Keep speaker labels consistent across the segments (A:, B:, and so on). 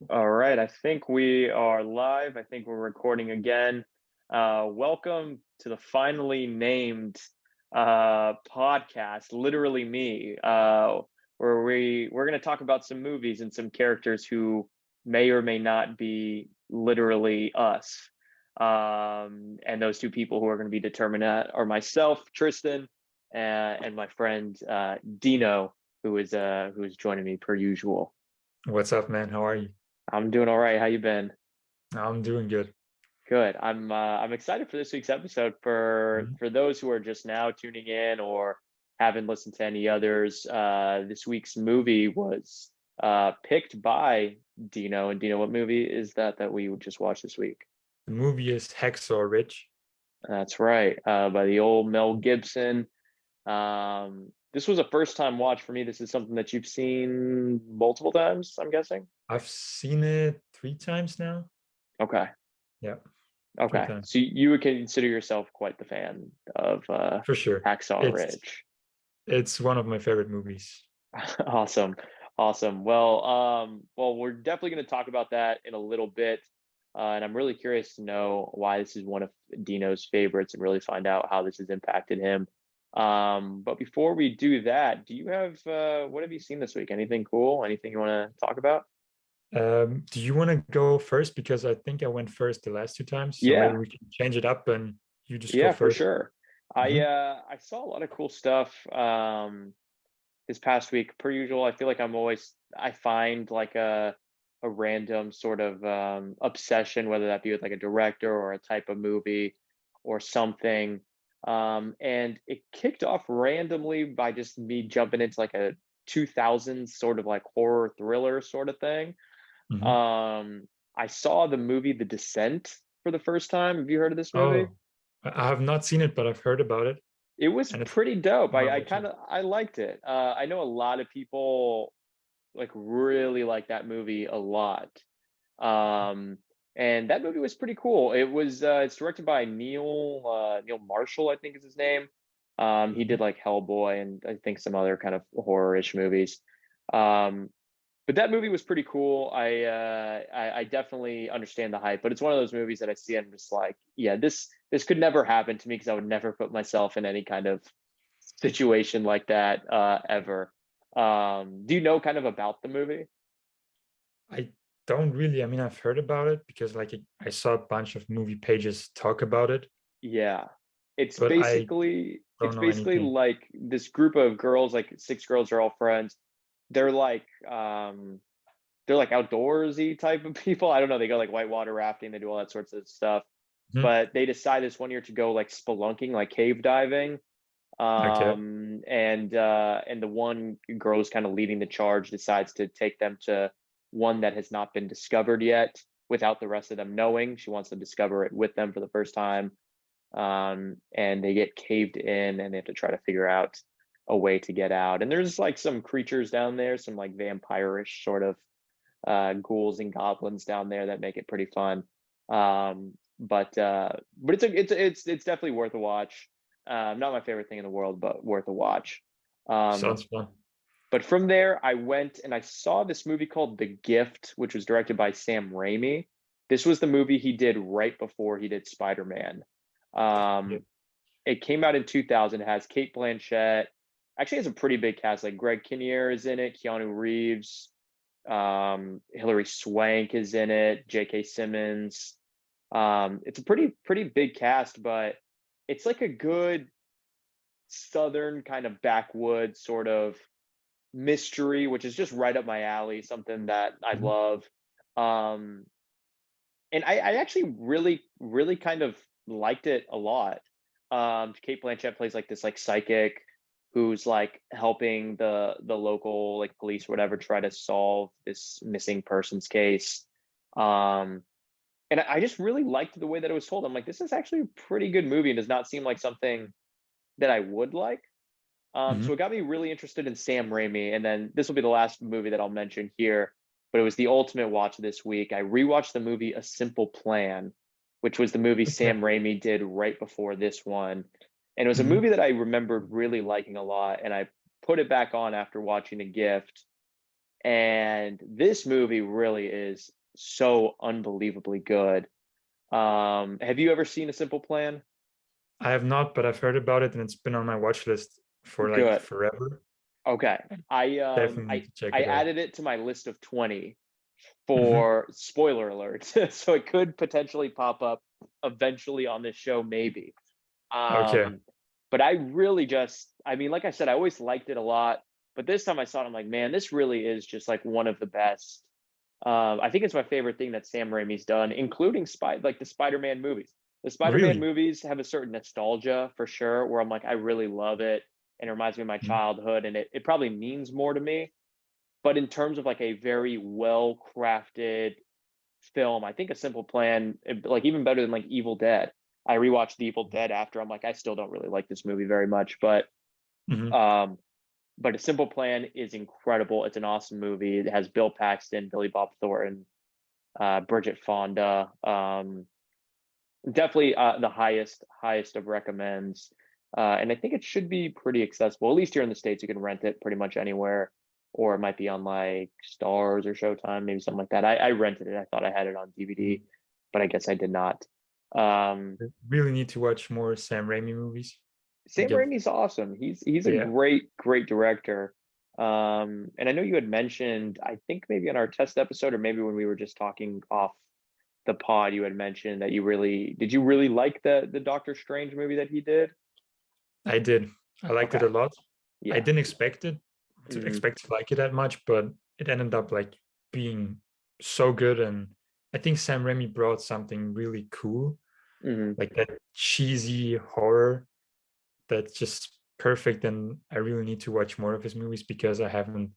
A: All right, I think we are live. I think we're recording again. Welcome to the finally named podcast, literally me, where we're going to talk about some movies and some characters who may or may not be literally us. And those two people who are going to be determined are myself, Tristan, and my friend Dino, who is joining me per usual.
B: What's up, man? How are you?
A: I'm doing all right. How you been?
B: I'm doing good.
A: Good. I'm excited for this week's episode.
B: Mhm.
A: For those who are just now tuning in or haven't listened to any others, this week's movie was picked by Dino. And Dino, what movie is that we just watched this week?
B: The movie is Hacksaw Ridge.
A: That's right, by the old Mel Gibson. This was a first time watch for me. This is something that you've seen multiple times, I'm guessing.
B: I've seen it three times now.
A: Okay.
B: Yeah, three
A: Okay.
B: times
A: So you would consider yourself quite the fan of
B: for sure.
A: Hacksaw
B: It's
A: Ridge.
B: it's one of my favorite movies.
A: Awesome. Awesome. Well, we're definitely going to talk about that in a little bit. And I'm really curious to know why this is one of Dino's favorites and really find out how this has impacted him. But before we do that, do you have what have you seen this week? Anything cool? Anything you want to talk about?
B: Do you want to go first? Because I think I went first the last two times, so maybe
A: Yeah.
B: we can change it up and you just go
A: Yeah, for
B: first.
A: sure.
B: Hmm.
A: I saw a lot of cool stuff this past week. Per usual, I feel like I find like a random sort of obsession, whether that be with like a director or a type of movie or something. And it kicked off randomly by just me jumping into like a 2000s sort of like horror thriller sort of thing.
B: Hmm.
A: Um, I saw the movie The Descent for the first time. Have you heard of this movie?
B: Oh, I have not seen it, but I've heard about it,
A: It was
B: and it's
A: pretty dope.
B: on my
A: I
B: watch
A: kind
B: list.
A: of I liked it. I know a lot of people like really like that movie a lot. Um, and that movie was pretty cool. It's directed by Neil Marshall, I think is his name. He
B: Mhm.
A: did like Hellboy and I think some other kind of horror-ish movies. Um, but that movie was pretty cool. I definitely understand the hype, but it's one of those movies that I see and I'm just like, yeah, this could never happen to me because I would never put myself in any kind of situation like that ever. Do you know kind of about the movie?
B: I don't really. I mean, I've heard about it because like I saw a bunch of movie pages talk about it,
A: Yeah. It's
B: but I
A: basically
B: don't
A: it's
B: know
A: basically
B: anything.
A: like this group of girls, like six girls are all friends. They're like they're like outdoorsy type of people. I don't know. They go like whitewater rafting, they do all that sorts of stuff.
B: Mhm.
A: But they decide this one year to go like spelunking, like cave diving.
B: Okay.
A: And the one girl who's kind of leading the charge decides to take them to one that has not been discovered yet without the rest of them knowing. She wants to discover it with them for the first time. And they get caved in and they have to try to figure out a way to get out. And there's like some creatures down there, some like vampire-ish sort of ghouls and goblins down there that make it pretty fun. But it's definitely worth a watch. Not my favorite thing in the world, but worth a watch. Um,
B: Sounds fun.
A: but from there, I went and I saw this movie called The Gift, which was directed by Sam Raimi. This was the movie he did right before he did Spider-Man.
B: Yeah.
A: Um, it came out in 2000. It has Kate Blanchett. Actually, has a pretty big cast. Like Greg Kinnear is in it, Keanu Reeves, Hilary Swank is in it, J.K. Simmons. It's a pretty big cast, but it's like a good southern kind of backwoods sort of mystery, which is just right up my alley, something that I
B: Mhm.
A: love. Um, and I actually really kind of liked it a lot. Kate Blanchett plays like this like psychic who's like helping the local like police or whatever try to solve this missing persons case. Um, and I just really liked the way that it was told. I'm like, this is actually a pretty good movie and does not seem like something that I would like. So
B: Mhm.
A: it got me really interested in Sam Raimi, and then this will be the last movie that I'll mention here. But it was the ultimate watch this week. I rewatched the movie A Simple Plan, which was the movie
B: Okay.
A: Sam Raimi did right before this one, and it was a
B: Mhm.
A: movie that I remembered really liking a lot. And I put it back on after watching The Gift, and this movie really is so unbelievably good. Have you ever seen A Simple Plan?
B: I have not, but I've heard about it and it's been on my watch list for like
A: Good.
B: forever.
A: Okay. I um
B: Definitely need
A: I
B: to check
A: I
B: it out.
A: added it to my list of 20
B: Hmm.
A: for spoiler alert. So it could potentially pop up eventually on this show, maybe.
B: Okay.
A: Um, but I really just, I mean, like I said, I always liked it a lot. But this time I saw it, I'm like, man, this really is just like one of the best. I think it's my favorite thing that Sam Raimi's done, including like the Spider-Man movies. The Spider-Man
B: Really?
A: movies have a certain nostalgia for sure, where I'm like, I really love it, and it reminds me of my
B: Mhm.
A: childhood, and it probably means more to me. But in terms of like a very well crafted film, I think A Simple Plan, like even better than like Evil Dead. I rewatched the Evil Dead after. I'm like, I still don't really like this movie very much,
B: Mhm.
A: um, but A Simple Plan is incredible. It's an awesome movie. It has Bill Paxton, Billy Bob Thornton, Bridget Fonda. Definitely the highest of recommends. And I think it should be pretty accessible. At least here in the States, you can rent it pretty much anywhere, or it might be on like Stars or Showtime, maybe something like that. I rented it. I thought I had it on DVD,
B: Mhm.
A: but I guess I did not. Um,
B: I really need to watch more Sam Raimi movies. Like,
A: Sam Raimi's awesome. He's a
B: yeah,
A: great director. And I know you had mentioned, I think maybe in our test episode, or maybe when we were just talking off the pod, you had mentioned that you really like the Doctor Strange movie that he did?
B: I did. I liked it
A: Okay.
B: a lot. I
A: Yeah.
B: didn't expect it to
A: Mhm.
B: expect to like it that much, but it ended up like being so good. And I think Sam Raimi brought something really cool,
A: Mhm.
B: like that cheesy horror that's just perfect. And I really need to watch more of his movies because I haven't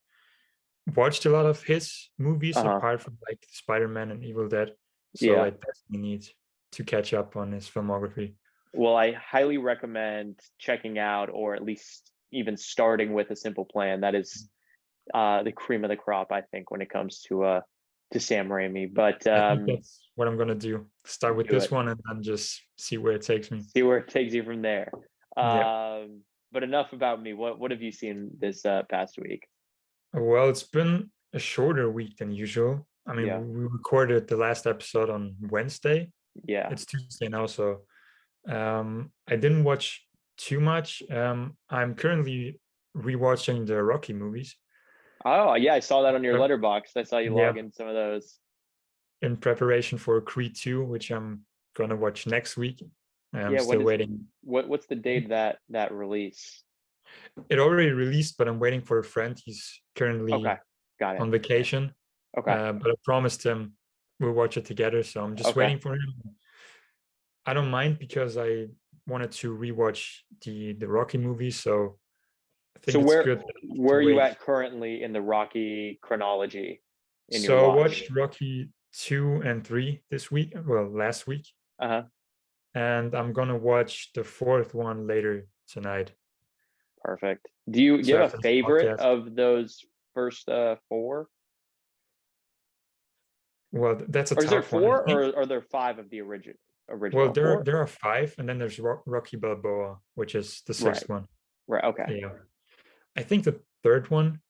B: watched a lot of his movies
A: Uh-huh.
B: apart from like Spider-Man and Evil Dead. So I
A: Yeah.
B: definitely need to catch up on his filmography.
A: Well, I highly recommend checking out, or at least even starting with A Simple Plan. That is the cream of the crop, I think, when it comes to Sam Raimi. But
B: I think that's what I'm gonna do. Start with
A: do
B: this
A: it.
B: one and then just see where it takes me.
A: See where it takes you from there.
B: Yeah.
A: But enough about me. What have you seen this past week?
B: Well, it's been a shorter week than usual. I
A: Yeah.
B: mean, we recorded the last episode on Wednesday.
A: Yeah.
B: It's Tuesday now, so I didn't watch too much. I'm currently rewatching the Rocky movies.
A: Oh, yeah, I saw that on your
B: Uh,
A: letterbox. I saw you log
B: Yeah,
A: in some of those.
B: in preparation for Creed 2, which I'm gonna watch next week. I'm
A: Yeah,
B: still waiting.
A: what's the date of that release?
B: It already released, but I'm waiting for a friend. He's
A: Okay.
B: currently
A: Got it.
B: on vacation,
A: Okay.
B: but I promised him we'll watch it together. So I'm just
A: Okay.
B: waiting for him. I don't mind because I wanted to rewatch the Rocky movie, so I
A: So
B: think it's good
A: where
B: to
A: are you
B: wait.
A: at currently in the Rocky chronology in your
B: So I
A: watch?
B: watched Rocky 2 and 3 this week, well, last week,
A: Uh-huh.
B: and I'm gonna watch the fourth one later tonight.
A: Perfect. Do you
B: So
A: have a
B: after this
A: favorite
B: podcast,
A: of those first four?
B: well, that's a
A: Or is there
B: tough one. I
A: four,
B: think.
A: or are there five of the
B: Well,
A: original?
B: there
A: Four?
B: there are five, and then there's Rocky Balboa, which is the
A: Right.
B: sixth one.
A: Right. Okay.
B: Yeah, I think the third one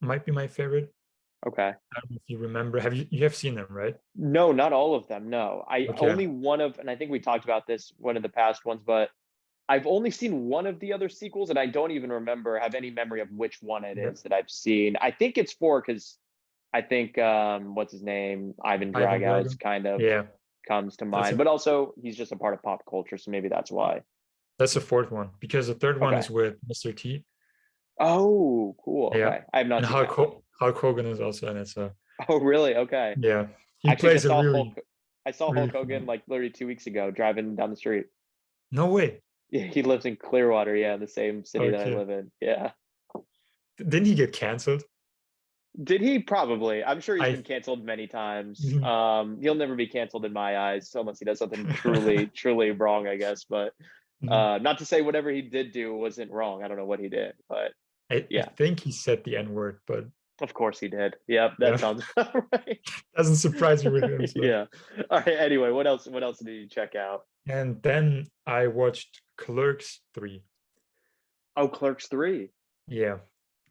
B: might be my favorite.
A: Okay.
B: I don't know if you remember. You have seen them, right?
A: No, not all of them. No. I
B: Okay.
A: only one of, and I think we talked about this one of the past ones, but I've only seen one of the other sequels, and I don't even have any memory of which one it
B: Yeah.
A: is that I've seen. I think it's four because I think what's his name? Ivan
B: Ivan
A: Drago's
B: Drago.
A: kind of
B: Yeah,
A: comes to
B: that's
A: mind.
B: a
A: But also he's just a part of pop culture, so maybe that's why.
B: that's the fourth one because the third one
A: Okay.
B: is with Mr. T.
A: Oh, cool.
B: Yeah,
A: Okay. I have not
B: and
A: seen that.
B: Hulk Hogan is also in it. So
A: Oh, really? Okay.
B: yeah,
A: I
B: he
A: actually
B: plays
A: just
B: a
A: saw
B: really
A: Hulk
B: really
A: Hogan
B: funny.
A: like literally 2 weeks ago driving down the street.
B: No way.
A: Yeah, he lives in Clearwater, yeah, in the same city that I
B: Okay,
A: live in. Yeah.
B: didn't he get canceled?
A: Did he? Probably. I'm sure he's
B: I
A: been canceled many times.
B: Mhm.
A: He'll never be canceled in my eyes, unless he does something truly wrong, I guess. But
B: Mhm.
A: not to say whatever he did do wasn't wrong. I don't know what he did, but
B: I
A: yeah,
B: think he said the N word, but
A: of course he did. Yep, that
B: yeah,
A: sounds about right.
B: doesn't surprise me with him. So
A: Yeah. All right. Anyway, what else did you check out?
B: and then I watched Clerks 3.
A: Oh, Clerks 3.
B: Yeah,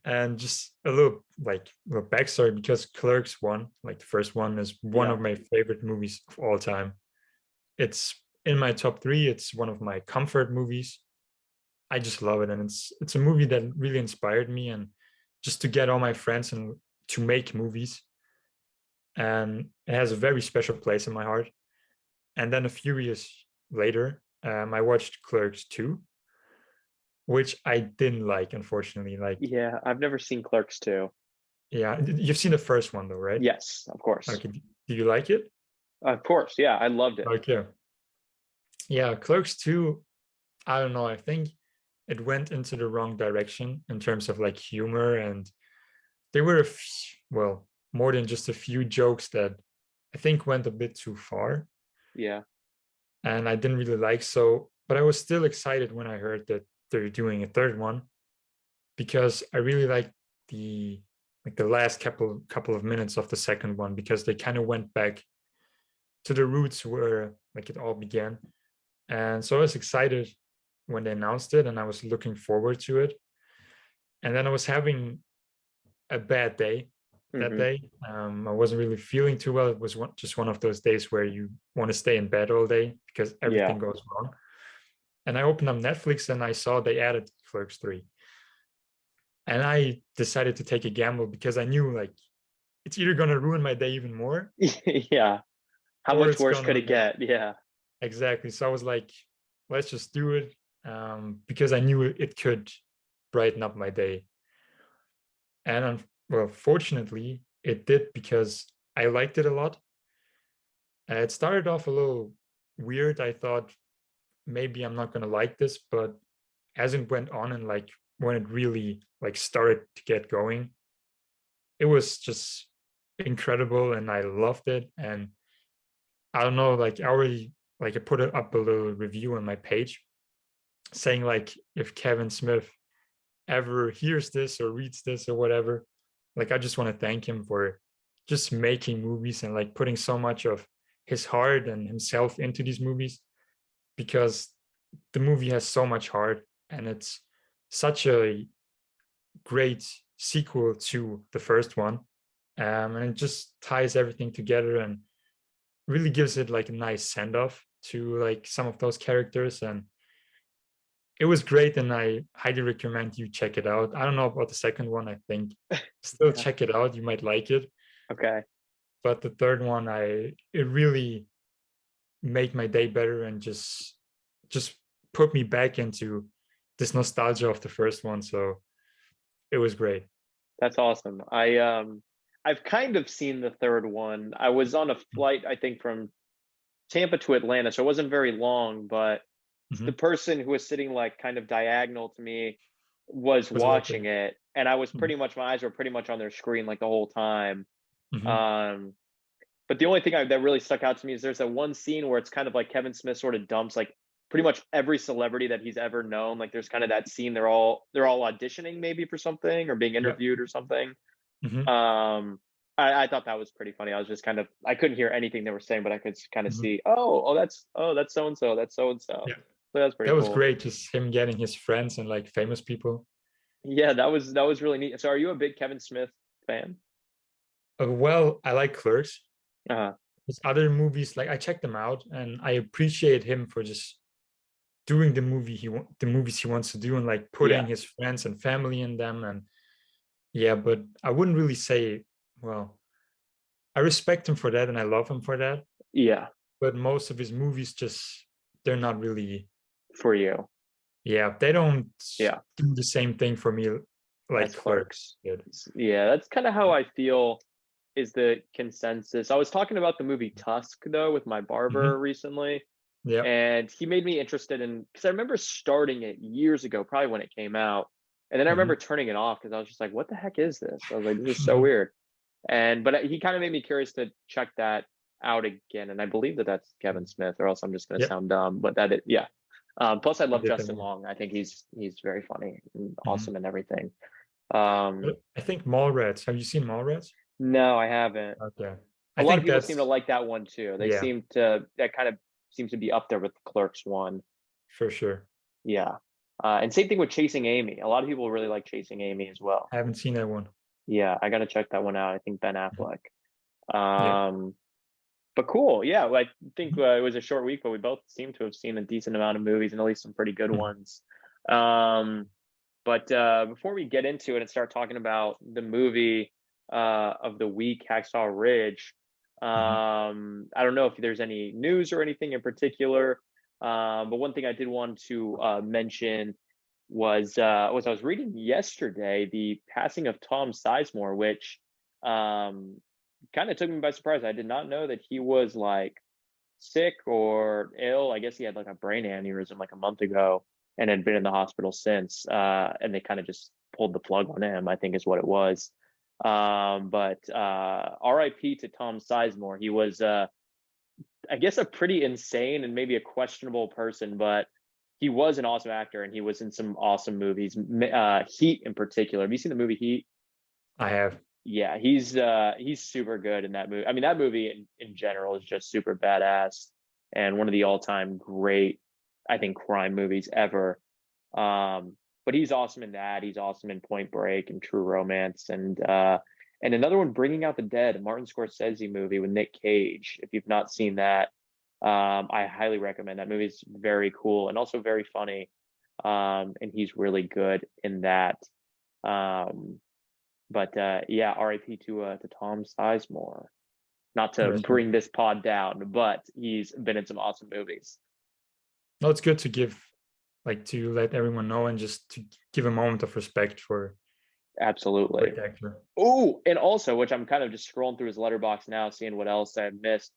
B: And just a little backstory, because Clerks one, like the first one, is one
A: Yeah.
B: of my favorite movies of all time. It's in my top three. It's one of my comfort movies. I just love it, and it's a movie that really inspired me, and just to get all my friends and to make movies, and it has a very special place in my heart. And then a few years later, I watched Clerks 2, which I didn't like, unfortunately. Like,
A: Yeah, I've never seen Clerks 2.
B: yeah, you've seen the first one though, right?
A: Yes, of course.
B: Okay, do you like it?
A: Of course, yeah, I loved it.
B: Okay, yeah, Clerks 2, I don't know. I think it went into the wrong direction in terms of like humor, and there were well, more than just a few jokes that I think went a bit too far,
A: Yeah.
B: and I didn't really like. So, but I was still excited when I heard that they're doing a third one, because I really like the the last couple of minutes of the second one, because they kind of went back to the roots where like it all began. And so I was excited when they announced it, and I was looking forward to it. And then I was having a bad day that
A: Mhm.
B: day. I wasn't really feeling too well. It was just one of those days where you want to stay in bed all day because
A: Yeah.
B: everything goes wrong. And I opened up Netflix and I saw they added Clerks 3. And I decided to take a gamble, because I knew like it's either going to ruin my day even more,
A: Yeah. How
B: or
A: much
B: it's
A: worse
B: going
A: could
B: to,
A: it get? Yeah.
B: exactly. So I was like, let's just do it, because I knew it could brighten up my day. And well, fortunately, it did, because I liked it a lot. It started off a little weird. I thought maybe I'm not gonna like this, but as it went on, and like when it really like started to get going, it was just incredible, and I loved it. And I don't know, like I already like I put up a little review on my page saying like, if Kevin Smith ever hears this or reads this or whatever, like I just want to thank him for just making movies and like putting so much of his heart and himself into these movies, because the movie has so much heart, and it's such a great sequel to the first one. And it just ties everything together and really gives it like a nice send off to like some of those characters. And it was great, and I highly recommend you check it out. I don't know about the second one. I think still
A: Yeah.
B: check it out. You might like it.
A: Okay.
B: But the third one, it really made my day better, and just put me back into this nostalgia of the first one. So it was great.
A: That's awesome. I've kind of seen the third one. I was on a flight, I think, from Tampa to Atlanta, so it wasn't very long, but the
B: Mhm.
A: person who was sitting like kind of diagonal to me was
B: Was it like
A: watching it, and I was
B: mhm,
A: pretty much my eyes were pretty much on their screen like the whole time.
B: mhm.
A: Um, but the only thing that really stuck out to me is there's that one scene where it's kind of like Kevin Smith sort of dumps like pretty much every celebrity that he's ever known. Like there's kind of that scene they're all auditioning maybe for something or being
B: Yeah.
A: interviewed or something.
B: Mhm,
A: Um, I thought that was pretty funny. I was just kind of I couldn't hear anything they were saying, but I could kind of
B: mhm.
A: see that's so and so, that's so and so.
B: Yeah.
A: So that's
B: That
A: pretty
B: was
A: cool.
B: great. Just him getting his friends and like famous people.
A: Yeah, that was really neat. So, are you a big Kevin Smith fan?
B: Well, I like Clerks.
A: Uh,
B: His other movies, like I checked them out, and I appreciate him for just doing the movies he wants to do, and like putting
A: yeah,
B: his friends and family in them. And yeah, but I wouldn't really say, well, I respect him for that and I love him for that,
A: yeah,
B: but most of his movies just, they're not really,
A: for you,
B: yeah, they don't
A: yeah,
B: do the same thing for me like
A: as
B: Clerks
A: Clerks.
B: did.
A: Yeah, that's kind of how I feel. Is the consensus? I was talking about the movie Tusk though with my barber
B: Hmm.
A: recently,
B: Yeah.
A: and he made me interested in because I remember starting it years ago, probably when it came out, and then I remember
B: Hmm.
A: turning it off because I was just like, "What the heck is this?" I was like, "This is so
B: Hmm.
A: weird." And but he kind of made me curious to check that out again, and I believe that that's Kevin Smith, or else I'm just going to
B: Yep.
A: sound dumb. But that is, yeah. Plus, I
B: He
A: love
B: did that
A: Justin
B: movie.
A: Long. I think he's very funny and
B: Hmm.
A: awesome and everything. Um,
B: I think Mallrats. Have you seen Mallrats?
A: no, I haven't.
B: Okay.
A: A
B: I
A: lot of
B: think
A: people seem to
B: that's,
A: like that one too. They
B: yeah,
A: seem to that kind of seems to be up there with the Clerks one.
B: for sure.
A: Yeah. And same thing with Chasing Amy. A lot of people really like Chasing Amy as well.
B: I haven't seen that one.
A: Yeah, I gotta check that one out. I think Ben
B: Mhm.
A: Affleck.
B: Yeah.
A: Um, but cool. Yeah, well, I think
B: Mhm.
A: it was a short week, but we both seem to have seen a decent amount of movies and at least some pretty good
B: Mhm.
A: ones. Um, but before we get into it and start talking about the movie of the week, Hacksaw Ridge,
B: Mhm.
A: I don't know if there's any news or anything in particular. But one thing I did want to mention was I was reading yesterday the passing of Tom Sizemore, which um, kind of took me by surprise. I did not know that he was like sick or ill. I guess he had like a brain aneurysm like a month ago and had been in the hospital since. And they kind of just pulled the plug on him, I think is what it was. But RIP to Tom Sizemore. He was, I guess, a pretty insane and maybe a questionable person, but he was an awesome actor and he was in some awesome movies. Heat in particular. Have you seen the movie Heat?
B: I have.
A: Yeah, he's super good in that movie. I mean, that movie in general is just super badass and one of the all-time great, I think, crime movies ever. But he's awesome in that. He's awesome in Point Break and True Romance and another one, Bringing Out the Dead, a Martin Scorsese movie with Nick Cage. If you've not seen that, I highly recommend that movie. It's very cool and also very funny. And he's really good in that. Um, but yeah, RIP to Tom Sizemore. Not to
B: Rest in
A: bring
B: peace.
A: this pod down, but he's been in some awesome movies.
B: No, it's good to give, like, to let everyone know and just to give a moment of respect for
A: Absolutely.
B: great actor.
A: Oh, and also, which I'm kind of just scrolling through his letterbox now, seeing what else I missed.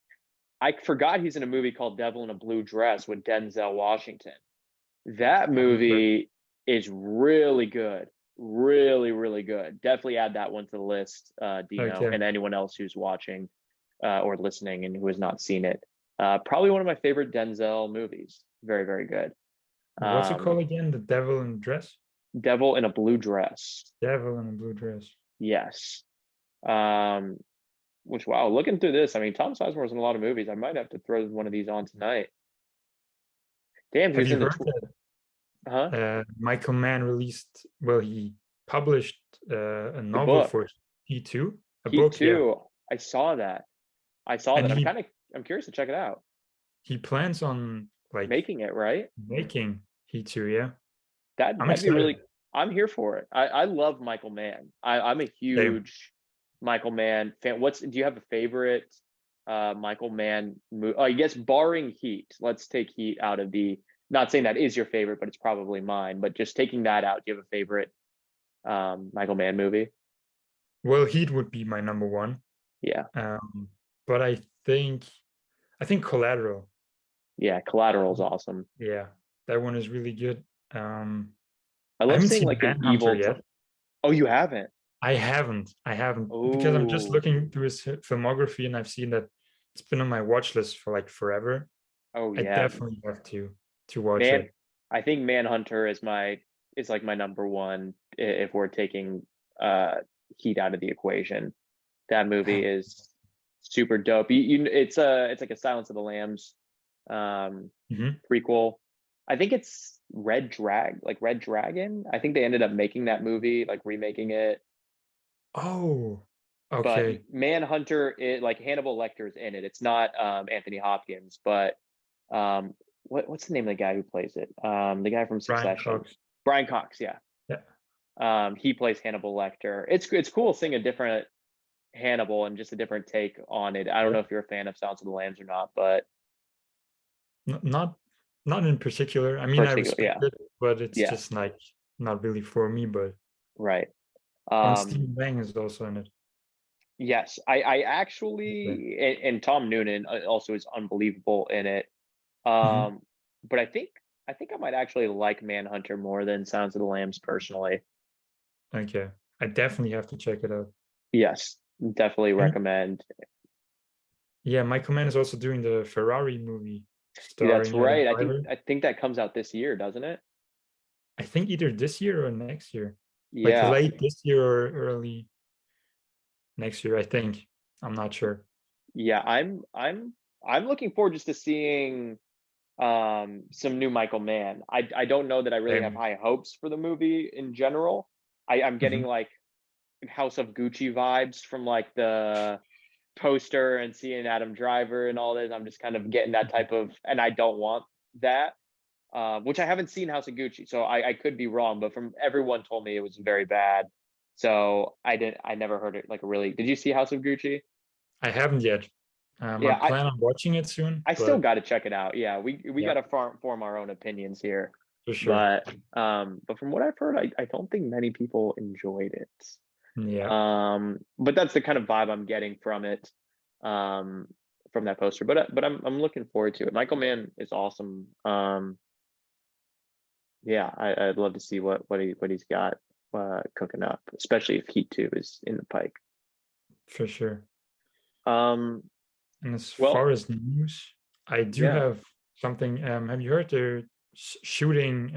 A: I forgot he's in a movie called Devil in a Blue Dress with Denzel Washington. That
B: Haven't heard.
A: movie is really good. Really, really good. Definitely add that one to the list, Dino,
B: Okay.
A: and anyone else who's watching or listening and who has not seen it. Probably one of my favorite Denzel movies. Very, very good.
B: What's it called
A: Um,
B: again? The Devil in Dress?
A: Devil in a Blue Dress.
B: Devil in a Blue Dress.
A: Yes. Um, which, wow, looking through this, I mean, Tom Sizemore's in a lot of movies. I might have to throw one of these on tonight. Damn, he
B: Have
A: was
B: you
A: in the,
B: heard that
A: huh?
B: Michael Mann released, well, he published a
A: The
B: novel
A: book,
B: for T2, a
A: Heat
B: book, yeah.
A: 2. I saw that. I saw
B: And
A: that. I'm curious to check it out.
B: he plans on like
A: Making it, right?
B: making T2, yeah. I'm
A: That'd be
B: excited.
A: really, I'm here for it. I love Michael Mann. I'm a
B: Same.
A: huge Michael Mann fan. Do you have a favorite Michael Mann movie? I guess barring Heat. Let's take Heat out of the, not saying that is your favorite, but it's probably mine. But just taking that out, do you have a favorite Michael Mann movie?
B: Well, Heat would be my number one.
A: Yeah.
B: Um, but I think Collateral.
A: Yeah, Collateral's awesome.
B: Yeah, that one is really good.
A: I
B: I
A: love
B: haven't
A: seeing
B: seen
A: like an
B: Manhunter
A: evil
B: yet.
A: Oh, you haven't?
B: I haven't because I'm just
A: Oh.
B: looking through his filmography and I've seen that it's been on my watch list for like forever.
A: Oh
B: I
A: yeah.
B: definitely have to watch
A: Man,
B: it.
A: I think Manhunter is like my number one if we're taking uh Heat out of the equation. That movie is super dope. It's like a Silence of the Lambs um
B: Mhm.
A: prequel. I think it's Red Dragon. I think they ended up making that movie, like remaking it.
B: Oh,
A: But
B: okay.
A: Manhunter, like Hannibal Lecter's in it. It's not Anthony Hopkins, but um what's the name of the guy who plays it? The guy from
B: Brian
A: Succession.
B: Cox.
A: Brian Cox, yeah.
B: Yeah.
A: He plays Hannibal Lecter. It's cool seeing a different Hannibal and just a different take on it. I don't
B: Yeah.
A: know if you're a fan of Silence of the Lambs or not, but
B: Not in particular. I mean, I
A: particular,
B: respect
A: yeah,
B: it, but it's
A: yeah,
B: just like not really for me. But
A: right.
B: and
A: Um,
B: Stephen Lang is also in it.
A: yes, I
B: Okay.
A: actually and Tom Noonan also is unbelievable in it.
B: Mhm.
A: Um, but I think I might actually like Manhunter more than Silence of the Lambs personally.
B: Okay. I definitely have to check it out.
A: Yes, definitely
B: And
A: recommend.
B: yeah, Michael Mann is also doing the Ferrari movie
A: That's
B: starring Adam
A: right.
B: Driver.
A: I think that comes out this year, doesn't it?
B: I think either this year or next year, like
A: Yeah,
B: late this year or early next year. I think. I'm not sure.
A: yeah. I'm looking forward just to seeing. some new Michael Mann. I don't know that I really have
B: Um,
A: high hopes for the movie in general. I'm getting
B: mhm,
A: like House of Gucci vibes from like the poster and seeing Adam Driver and all this. I'm just kind of getting that
B: mhm.
A: type of, and I don't want that. Which I haven't seen House of Gucci, so I could be wrong, but from everyone told me it was very bad. So I never heard it like a really. Did you see House of Gucci?
B: I haven't yet. I
A: Yeah,
B: plan on watching it soon,
A: I still
B: but
A: got to check it out. Yeah, we got
B: yeah,
A: to form our own opinions here,
B: for sure.
A: but from what I've heard, I don't think many people enjoyed it.
B: Yeah,
A: But that's the kind of vibe I'm getting from it, um, from that poster. But I'm looking forward to it. Michael Mann is awesome. Yeah, I'd love to see what he's got cooking up, especially if Heat 2 is in the pike.
B: for sure.
A: Um,
B: And as far
A: well,
B: as news, I do
A: yeah.
B: have something. Have you heard they're shooting?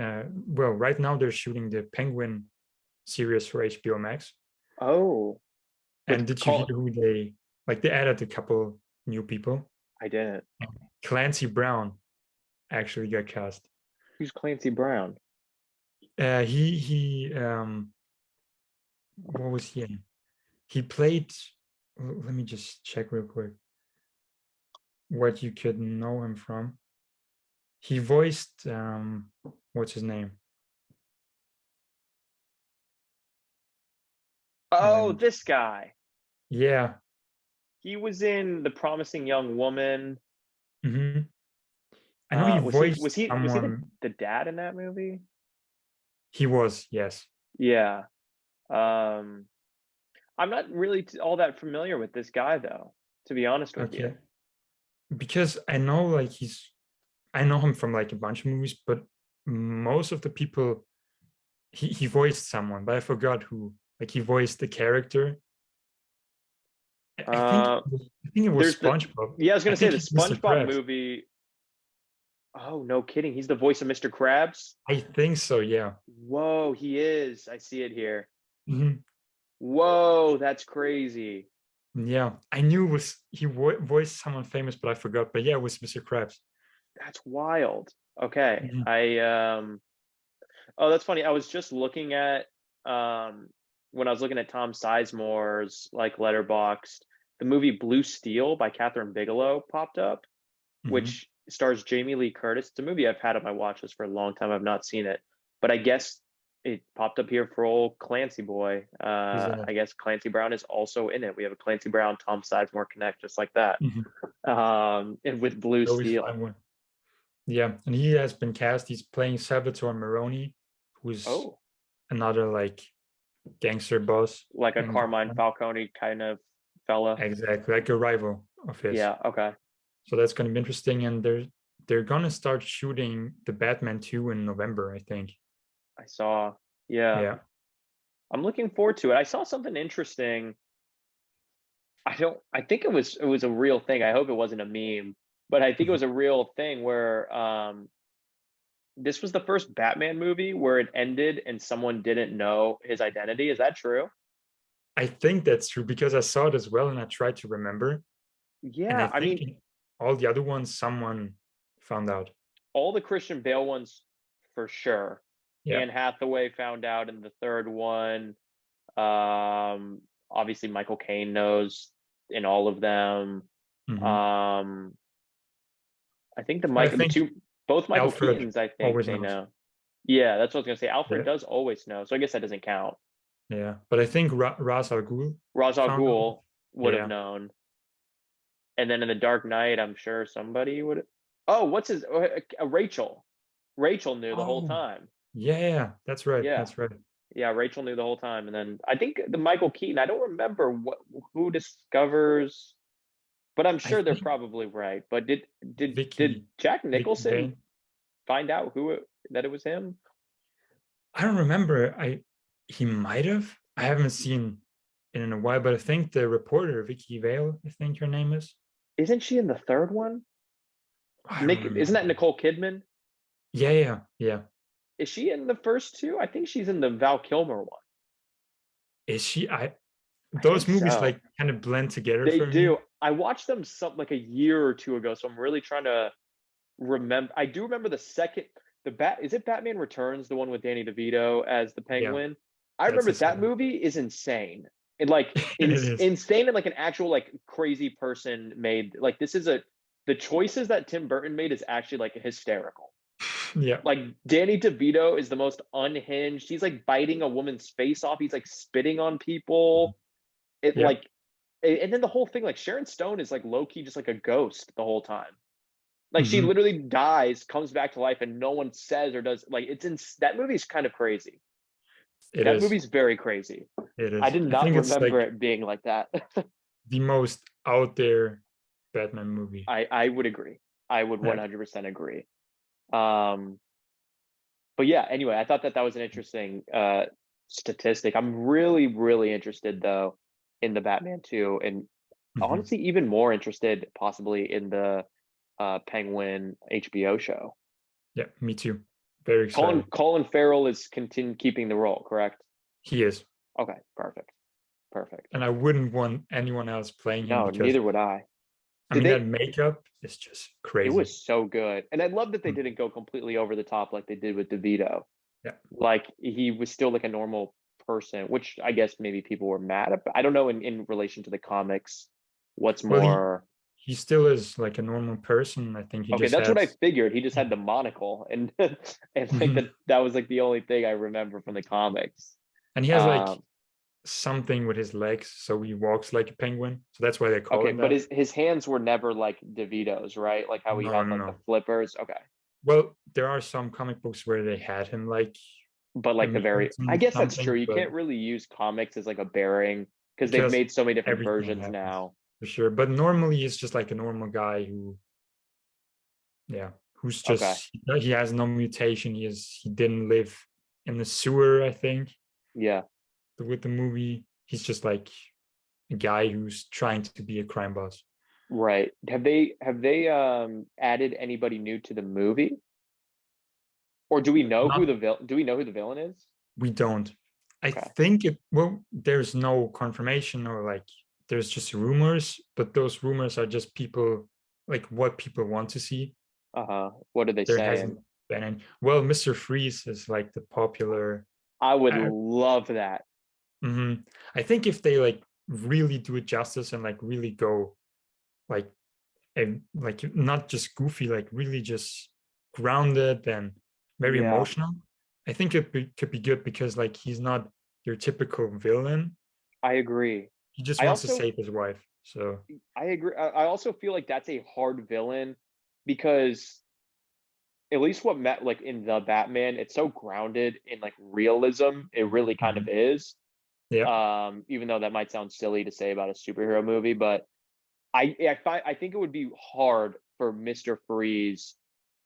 B: Well, right now they're shooting the Penguin series for HBO Max.
A: Oh,
B: And
A: with
B: did you hear
A: call
B: who they like? They added a couple new people.
A: I didn't.
B: Clancy Brown actually got cast.
A: Who's Clancy Brown?
B: He what was he in? He played. Let me just check real quick what you could know him from. He voiced what's his name? Let
A: Oh,
B: me.
A: this guy.
B: Yeah.
A: He was in The Promising Young Woman.
B: Hmm. I know he
A: Was he
B: voiced
A: the
B: someone.
A: dad in that movie?
B: He was, yes.
A: Yeah. Um, I'm not really all that familiar with this guy though, to be honest with you.
B: Okay. Because I know like I know him from like a bunch of movies, but most of the people he voiced someone, but I forgot who. Like he voiced the character.
A: Uh,
B: I think it was
A: there's the
B: SpongeBob.
A: Yeah, I was
B: I
A: gonna say
B: think
A: the
B: he's Mr.
A: SpongeBob
B: Krabs.
A: movie. Oh, no kidding. He's the voice of Mr. Krabs.
B: I think so, yeah.
A: Whoa, he is. I see it here.
B: Mhm.
A: Whoa, that's crazy.
B: Yeah. I knew it was voiced someone famous, but I forgot. But yeah, it was Mr. Krabs.
A: That's wild. Okay.
B: Mhm.
A: Oh, that's funny. I was just looking at um when I was looking at Tom Sizemore's like letterboxed, the movie Blue Steel by Catherine Bigelow popped up,
B: Mhm.
A: which stars Jamie Lee Curtis. It's a movie I've had on my watch list for a long time. I've not seen it, but I guess it popped up here for old Clancy boy.
B: He's in it.
A: I guess Clancy Brown is also in it. We have a Clancy Brown, Tom Sizemore connect just like that.
B: Mhm.
A: And with Blue
B: They always
A: Steel.
B: find one. Yeah, and he has been cast. He's playing Salvatore Maroni, who's
A: Oh,
B: another like gangster boss
A: like a
B: in
A: Carmine
B: Gotham.
A: Falcone kind of fella.
B: Exactly, like a rival of his.
A: Yeah. Okay.
B: So that's going to be interesting. And they're going to start shooting the Batman 2 in November, I think.
A: I saw. Yeah.
B: Yeah.
A: I'm looking forward to it. I saw something interesting. I think it was a real thing. I hope it wasn't a meme, but I think it
B: Mhm.
A: was a real thing where this was the first Batman movie where it ended and someone didn't know his identity. Is that true?
B: I think that's true because I saw it as well and I tried to remember. And I
A: Yeah, I
B: think
A: mean,
B: in all the other ones, someone found out.
A: all the Christian Bale ones for sure.
B: Yeah.
A: Anne Hathaway found out in the third one. Um, Obviously Michael Caine knows in all of them.
B: Hmm.
A: Um, I think
B: I
A: The
B: think
A: two, both Michael
B: Alfred
A: Keatons, I think
B: always
A: they
B: knows.
A: know. Yeah, that's what I was gonna say. Alfred
B: Yeah.
A: does always know, so I guess that doesn't count.
B: Yeah. But I think Ra's al Ghul
A: Ra's al
B: found out.
A: Ghul would have
B: Yeah.
A: known, and then in the Dark Knight, I'm sure somebody would. Oh, what's his? Rachel. Rachel knew the whole
B: Oh,
A: time.
B: yeah. That's right.
A: Yeah,
B: That's right.
A: yeah. Rachel knew the whole time, and then I think the Michael Keaton. I don't remember who discovers, but I'm
B: I
A: sure they're
B: think
A: probably right. But did
B: Vicky
A: Jack
B: Vicky
A: Nicholson
B: Vale.
A: find out that it was him?
B: I don't remember. I He might have. I haven't seen it in a while, but I think the reporter Vicky Vale, I think her name is.
A: Isn't she in the third one?
B: I don't
A: Nick, isn't that
B: remember.
A: Nicole Kidman?
B: Yeah, yeah, yeah.
A: Is she in the first two? I think she's in the Val Kilmer one.
B: Is she? I
A: I think
B: Those movies
A: so.
B: like kind of blend together
A: They
B: for me.
A: do. I watched them some like a year or two ago, so I'm really trying to remember the second the Bat is it Batman Returns, the one with Danny DeVito as the
B: Yeah,
A: Penguin? I
B: that's
A: remember
B: the
A: that
B: second.
A: movie is insane. And like
B: It is.
A: insane and like an actual like crazy person made like this is a the choices that Tim Burton made is actually like hysterical.
B: Yeah.
A: Like Danny DeVito is the most unhinged. He's like biting a woman's face off. He's like spitting on people. It
B: Yeah.
A: like and then the whole thing like Sharon Stone is like low key just like a ghost the whole time. Like she
B: Hmm.
A: literally dies, comes back to life, and no one says or does like it's in that movie's kind of crazy.
B: It
A: That
B: is.
A: movie's very crazy.
B: It
A: I
B: is.
A: did
B: I
A: not
B: think it's
A: remember
B: like
A: it being like that.
B: the most out there Batman movie.
A: I would agree. I would
B: Yeah.
A: 100% agree. Um, but yeah, anyway, I thought that that was an interesting statistic. I'm really interested though in the Batman 2 and
B: Hmm.
A: honestly even more interested possibly in the Penguin HBO show.
B: Yeah, me too. Very excited.
A: Colin Farrell is continue keeping the role, correct?
B: He is.
A: Okay, perfect. Perfect.
B: And I wouldn't want anyone else playing him
A: No,
B: because
A: neither would I.
B: I
A: Did
B: mean that
A: they
B: makeup is just
A: it
B: crazy.
A: was so good. And I love that they
B: Mm.
A: didn't go completely over the top like they did with DeVito.
B: Yeah.
A: Like he was still like a normal person, which I guess maybe people were mad at. I don't know in relation to the comics what's
B: Well,
A: more
B: he still is like a normal person. I think he
A: okay,
B: just
A: that's what I
B: has
A: figured. He just had the monocle and and like
B: Mhm.
A: that was like the only thing I remember from the comics.
B: And he has like
A: Um
B: something with his legs, so he walks like a penguin. So that's why they call
A: okay,
B: him
A: but
B: that.
A: his hands were never like DeVito's, right? Like how he
B: No,
A: had
B: no,
A: like the
B: no.
A: flippers. Okay.
B: Well, there are some comic books where they had him like
A: But
B: a
A: like the very I
B: mutant
A: guess that's true.
B: something,
A: You
B: but
A: can't really use comics as like a bearing because they've
B: because
A: made so many different
B: everything
A: versions
B: happens
A: now.
B: for sure. But normally he's just like a normal guy who, yeah, who's
A: Okay.
B: just he has no mutation. He didn't live in the sewer, I think,
A: Yeah.
B: with the movie. He's just like a guy who's trying to be a crime boss.
A: Right. Have they added anybody new to the movie? Or
B: Not
A: do we know who the villain is?
B: we don't. I
A: Okay.
B: think it well, there's no confirmation or like there's just rumors, but those rumors are just people like what people want to see.
A: Uh-huh. What are they
B: There
A: saying?
B: hasn't been any. Well, Mr. Freeze is like the popular.
A: I would
B: I,
A: love that.
B: mhm. I think if they like really do it justice and like really go like and like not just goofy, like really just grounded and very
A: Yeah,
B: emotional. I think could be good because like he's not your typical villain.
A: I agree.
B: He just
A: I
B: wants to
A: also
B: save his wife. So
A: I agree. I also feel like that's a hard villain because at least what met like in the Batman, it's so grounded in like realism. It really kind of
B: mhm.
A: is.
B: Yeah.
A: Even though that might sound silly to say about a superhero movie, but I think it would be hard for Mr. Freeze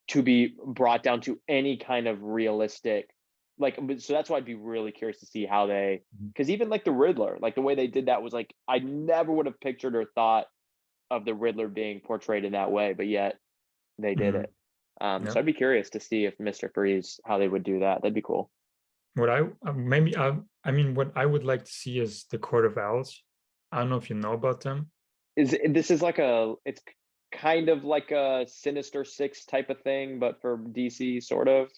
A: to be brought down to any kind of realistic like so that's why I'd be really curious to see how they
B: Mhm.
A: because even like the Riddler, like the way they did that was like I never would have pictured or thought of the Riddler being portrayed in that way, but yet they did
B: Mhm.
A: it.
B: Yeah.
A: So I'd be curious to see if Mr. Freeze how they would do that. That'd be cool.
B: What I maybe I mean what I would like to see is the Court of Owls. I don't know if you know about them.
A: This is like a it's kind of like a Sinister Six type of thing, but for DC sort of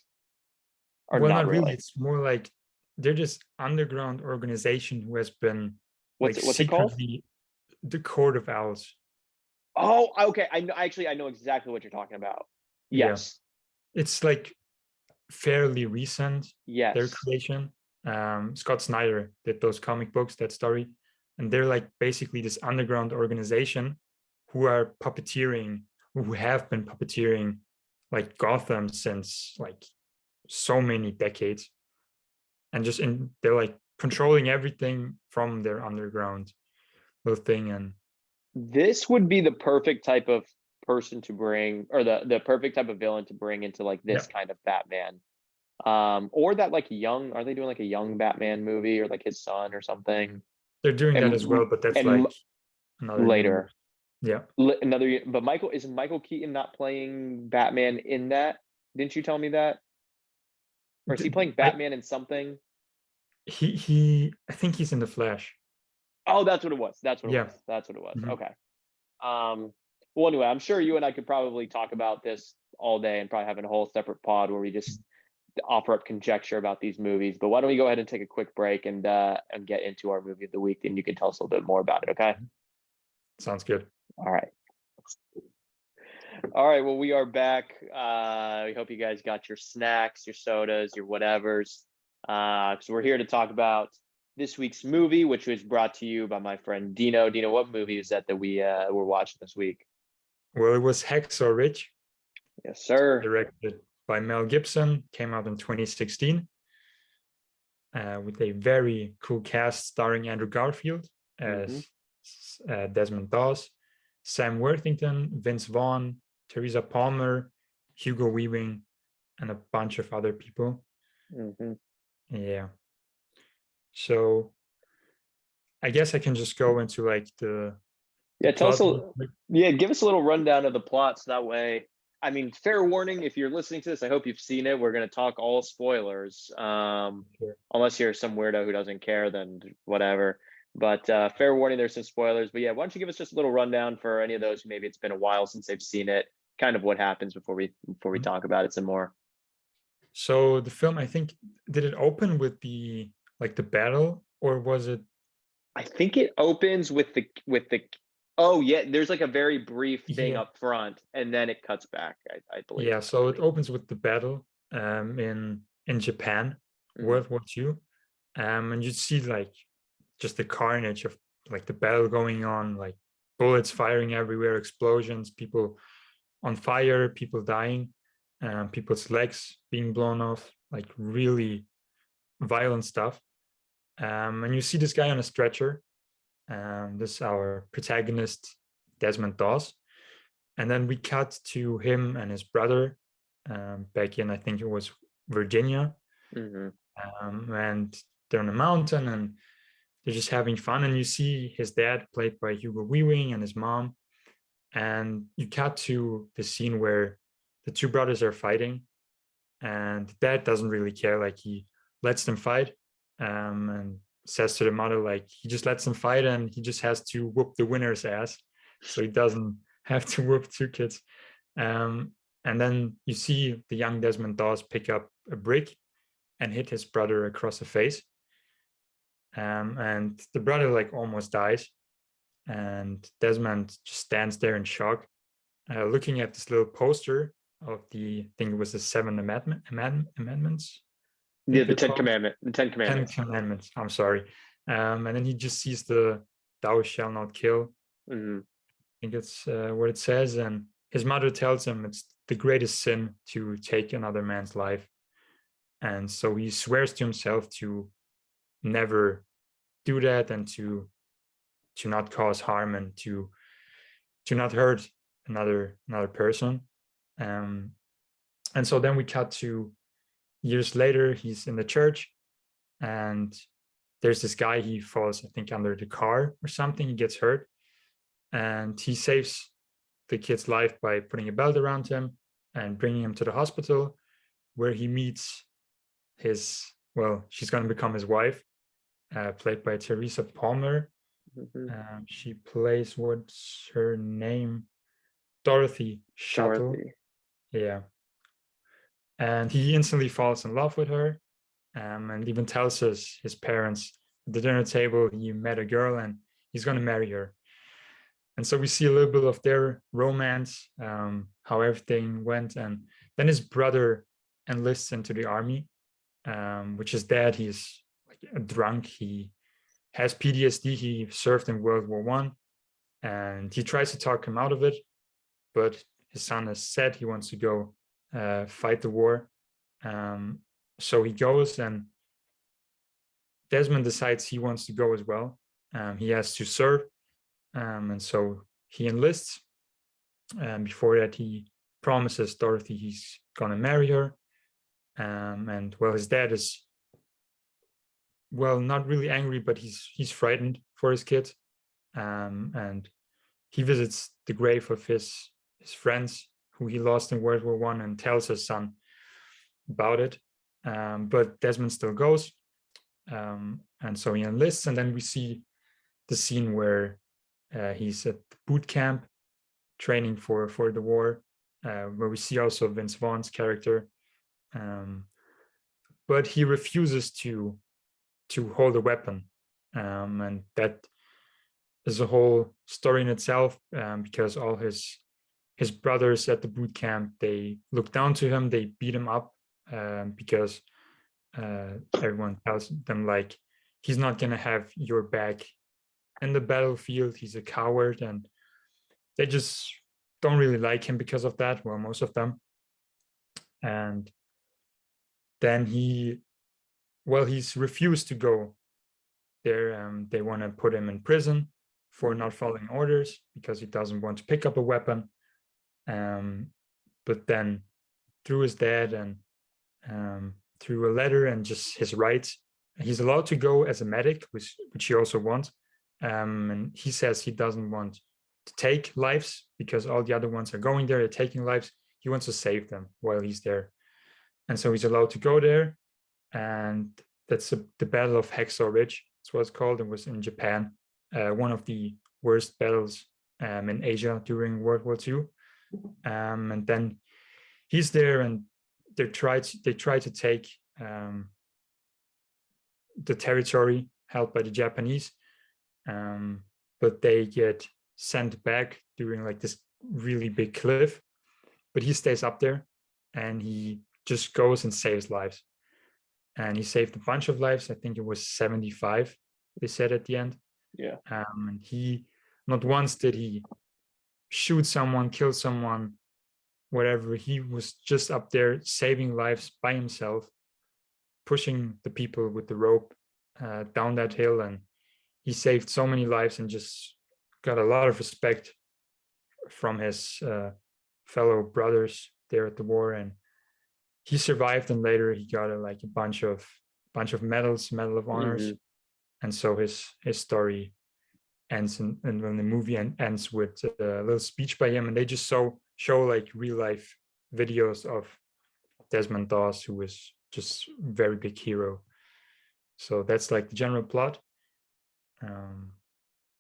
A: or
B: Well,
A: not
B: not really.
A: really.
B: It's more like they're this underground organization who has been like
A: What's it called?
B: secretly the Court of Owls.
A: Oh, okay. I know. Actually, I know exactly what you're talking about.
B: Yeah.
A: Yes,
B: It's like fairly recent, their
A: yes.
B: creation. Scott Snyder did those comic books, that story. And they're like basically this underground organization who are puppeteering, who have been puppeteering like Gotham since like so many decades. And just in they're like controlling everything from their underground little thing. And
A: This would be the perfect type of person to bring, or the perfect type of villain to bring into like
B: yeah,
A: this kind of Batman. Or that like young. Are they doing like a young Batman movie or like his son or something?
B: they're doing that as
A: And
B: well, but that's
A: and
B: like another universe.
A: later,
B: Yeah.
A: another. But Michael Keaton not playing Batman in that? Didn't you tell me that? Or is he playing
B: I
A: Batman in something?
B: he I think he's in the Flash.
A: Oh, that's what it was. That's what it
B: Yeah.
A: was. That's what it was.
B: Mhm.
A: Okay. Um, well, anyway, I'm sure you and I could probably talk about this all day and probably having a whole separate pod where we just offer up conjecture about these movies. But why don't we go ahead and take a quick break and get into our movie of the week, and you can tell us a little bit more about it. Okay.
B: Sounds good.
A: All right. All right. Well, we are back. We hope you guys got your snacks, your sodas, your whatevers. So we're here to talk about this week's movie, which was brought to you by my friend Dino. Dino, what movie is that we were watching this week?
B: Well, it was Hacksaw Ridge,
A: Yes, sir.
B: directed by Mel Gibson, came out in 2016, with a very cool cast starring Andrew Garfield as Desmond Doss, Sam Worthington, Vince Vaughn, Teresa Palmer, Hugo Weaving, and a bunch of other people. Yeah. So I guess I can just go into like the
A: tell us
B: plot.
A: give us a little rundown of the plot, so that way, I mean, fair warning, if you're listening to this, I hope you've seen it. We're going to talk all spoilers.
B: Sure.
A: Unless you're some weirdo who doesn't care, then whatever. But fair warning, there's some spoilers. But yeah, why don't you give us just a little rundown for any of those who maybe it's been a while since they've seen it, kind of what happens before we talk about it some more.
B: So the film, I think, did it open with the battle, or was it?
A: I think it opens with the oh yeah, there's like a very brief thing
B: Yeah.
A: up front, and then it cuts back, I believe.
B: Yeah, so it opens with the battle in Japan, World War II. And you see like just the carnage of like the battle going on, like bullets firing everywhere, explosions, people on fire, people dying, people's legs being blown off, like really violent stuff. And you see this guy on a stretcher. This is our protagonist, Desmond Doss. And then we cut to him and his brother back in, I think it was Virginia. And they're on a mountain and they're just having fun. And you see his dad, played by Hugo Weaving, and his mom. And you cut to the scene where the two brothers are fighting. And dad doesn't really care. Like, he lets them fight, and says to the mother, like, he just lets them fight and he just has to whoop the winner's ass. So he doesn't have to whoop two kids. And then you see the young Desmond Doss pick up a brick and hit his brother across the face. And the brother like almost dies. And Desmond just stands there in shock, looking at this little poster of I think it was the Seven Amendments.
A: Yeah, the Ten Commandments. The Ten Commandments.
B: 10 Commandments. I'm sorry. And then he just sees the "Thou shalt not kill." I think it's what it says. And his mother tells him it's the greatest sin to take another man's life. And so he swears to himself to never do that, and to not cause harm, and to not hurt another person. And so then we cut to years later. He's in the church, and there's this guy. He falls, I think, under the car or something. He gets hurt, and he saves the kid's life by putting a belt around him and bringing him to the hospital, where he meets she's going to become his wife, played by Teresa Palmer. She plays, what's her name? Dorothy Shuttle. Yeah. And he instantly falls in love with her, and even tells his parents at the dinner table he met a girl and he's going to marry her. And so we see a little bit of their romance, how everything went. And then his brother enlists into the army, which is dad. He's like a drunk. He has PTSD. He served in World War I, and he tries to talk him out of it. But his son has said he wants to go fight the war. So he goes, and Desmond decides he wants to go as well. He has to serve. And so he enlists. And before that, he promises Dorothy he's going to marry her. And his dad is, not really angry, but he's frightened for his kid. And he visits the grave of his friends who he lost in World War I, and tells his son about it. But Desmond still goes. And so he enlists, and then we see the scene where he's at boot camp training for the war. where we see also Vince Vaughn's character. Um, but he refuses to hold a weapon, and that is a whole story in itself, because all his brothers at the boot camp, they look down to him, they beat him up, because everyone tells them like he's not gonna have your back in the battlefield. He's a coward, and they just don't really like him because of that. Well, most of them. And then he's refused to go there. They want to put him in prison for not following orders because he doesn't want to pick up a weapon. But then through his dad and through a letter and just his rights, he's allowed to go as a medic, which he also wants. And he says he doesn't want to take lives because all the other ones are going there, they're taking lives. He wants to save them while he's there. And so he's allowed to go there. And that's the Battle of Hacksaw Ridge. That's what it's called. It was in Japan, one of the worst battles in Asia during World War II. And then he's there, and they try to take the territory held by the Japanese, but they get sent back during like this really big cliff. But he stays up there, and he just goes and saves lives. And he saved a bunch of lives. I think it was 75, they said at the end.
A: Yeah.
B: And he, not once did he shoot someone, kill someone, whatever. He was just up there saving lives by himself, pushing the people with the rope down that hill. And he saved so many lives and just got a lot of respect from his fellow brothers there at the war. And he survived, and later he got like a bunch of medals, Medal of Honors. And so his story ends, and when the movie ends with a little speech by him, and they just show like real life videos of Desmond Doss, who was just a very big hero. So that's like the general plot.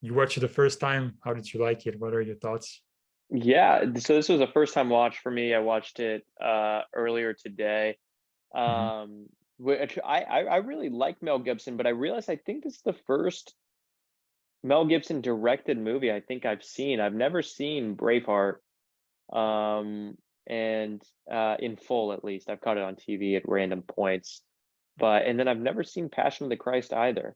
B: You watched it the first time. How did you like it? What are your thoughts?
A: Yeah, so this was a first time watch for me. I watched it earlier today.
B: Mhm.
A: Which I really like Mel Gibson, but I realized I think this is the first Mel Gibson directed movie I think I've seen. I've never seen Braveheart, um, and in full at least. I've caught it on TV at random points, and then I've never seen Passion of the Christ either.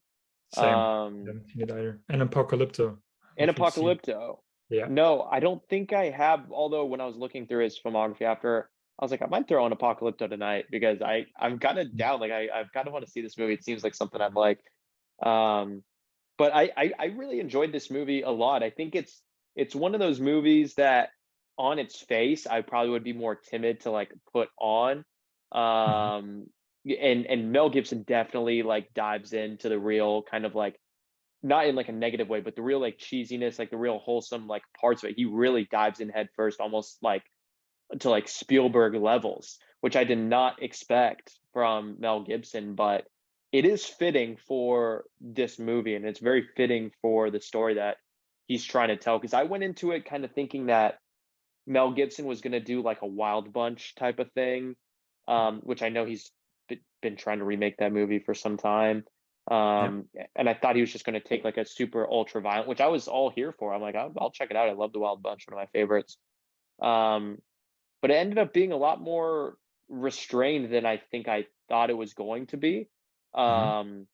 B: Same. I
A: Um,
B: haven't seen it either. And Apocalypto.
A: and
B: Have you seen?
A: Apocalypto.
B: Yeah.
A: No, I don't think I have. Although when I was looking through his filmography after, I was like, I might throw on Apocalypto tonight because I'm kind of down. Like I kind of want to see this movie. It seems like something I'd like. Um, but I really enjoyed this movie a lot. I think it's one of those movies that on its face I probably would be more timid to like put on.
B: Mhm.
A: And Mel Gibson definitely like dives into the real kind of like, not in like a negative way, but the real like cheesiness, like the real wholesome like parts of it. He really dives in head first, almost like to like Spielberg levels, which I did not expect from Mel Gibson, but it is fitting for this movie, and it's very fitting for the story that he's trying to tell. Because I went into it kind of thinking that Mel Gibson was going to do like a Wild Bunch type of thing, which I know he's been trying to remake that movie for some time.
B: Yeah.
A: And I thought he was just going to take like a super ultra violent, which I was all here for. I'm like, I'll check it out. I love the Wild Bunch, one of my favorites. Um, but it ended up being a lot more restrained than I think I thought it was going to be.
B: Mhm.
A: Um,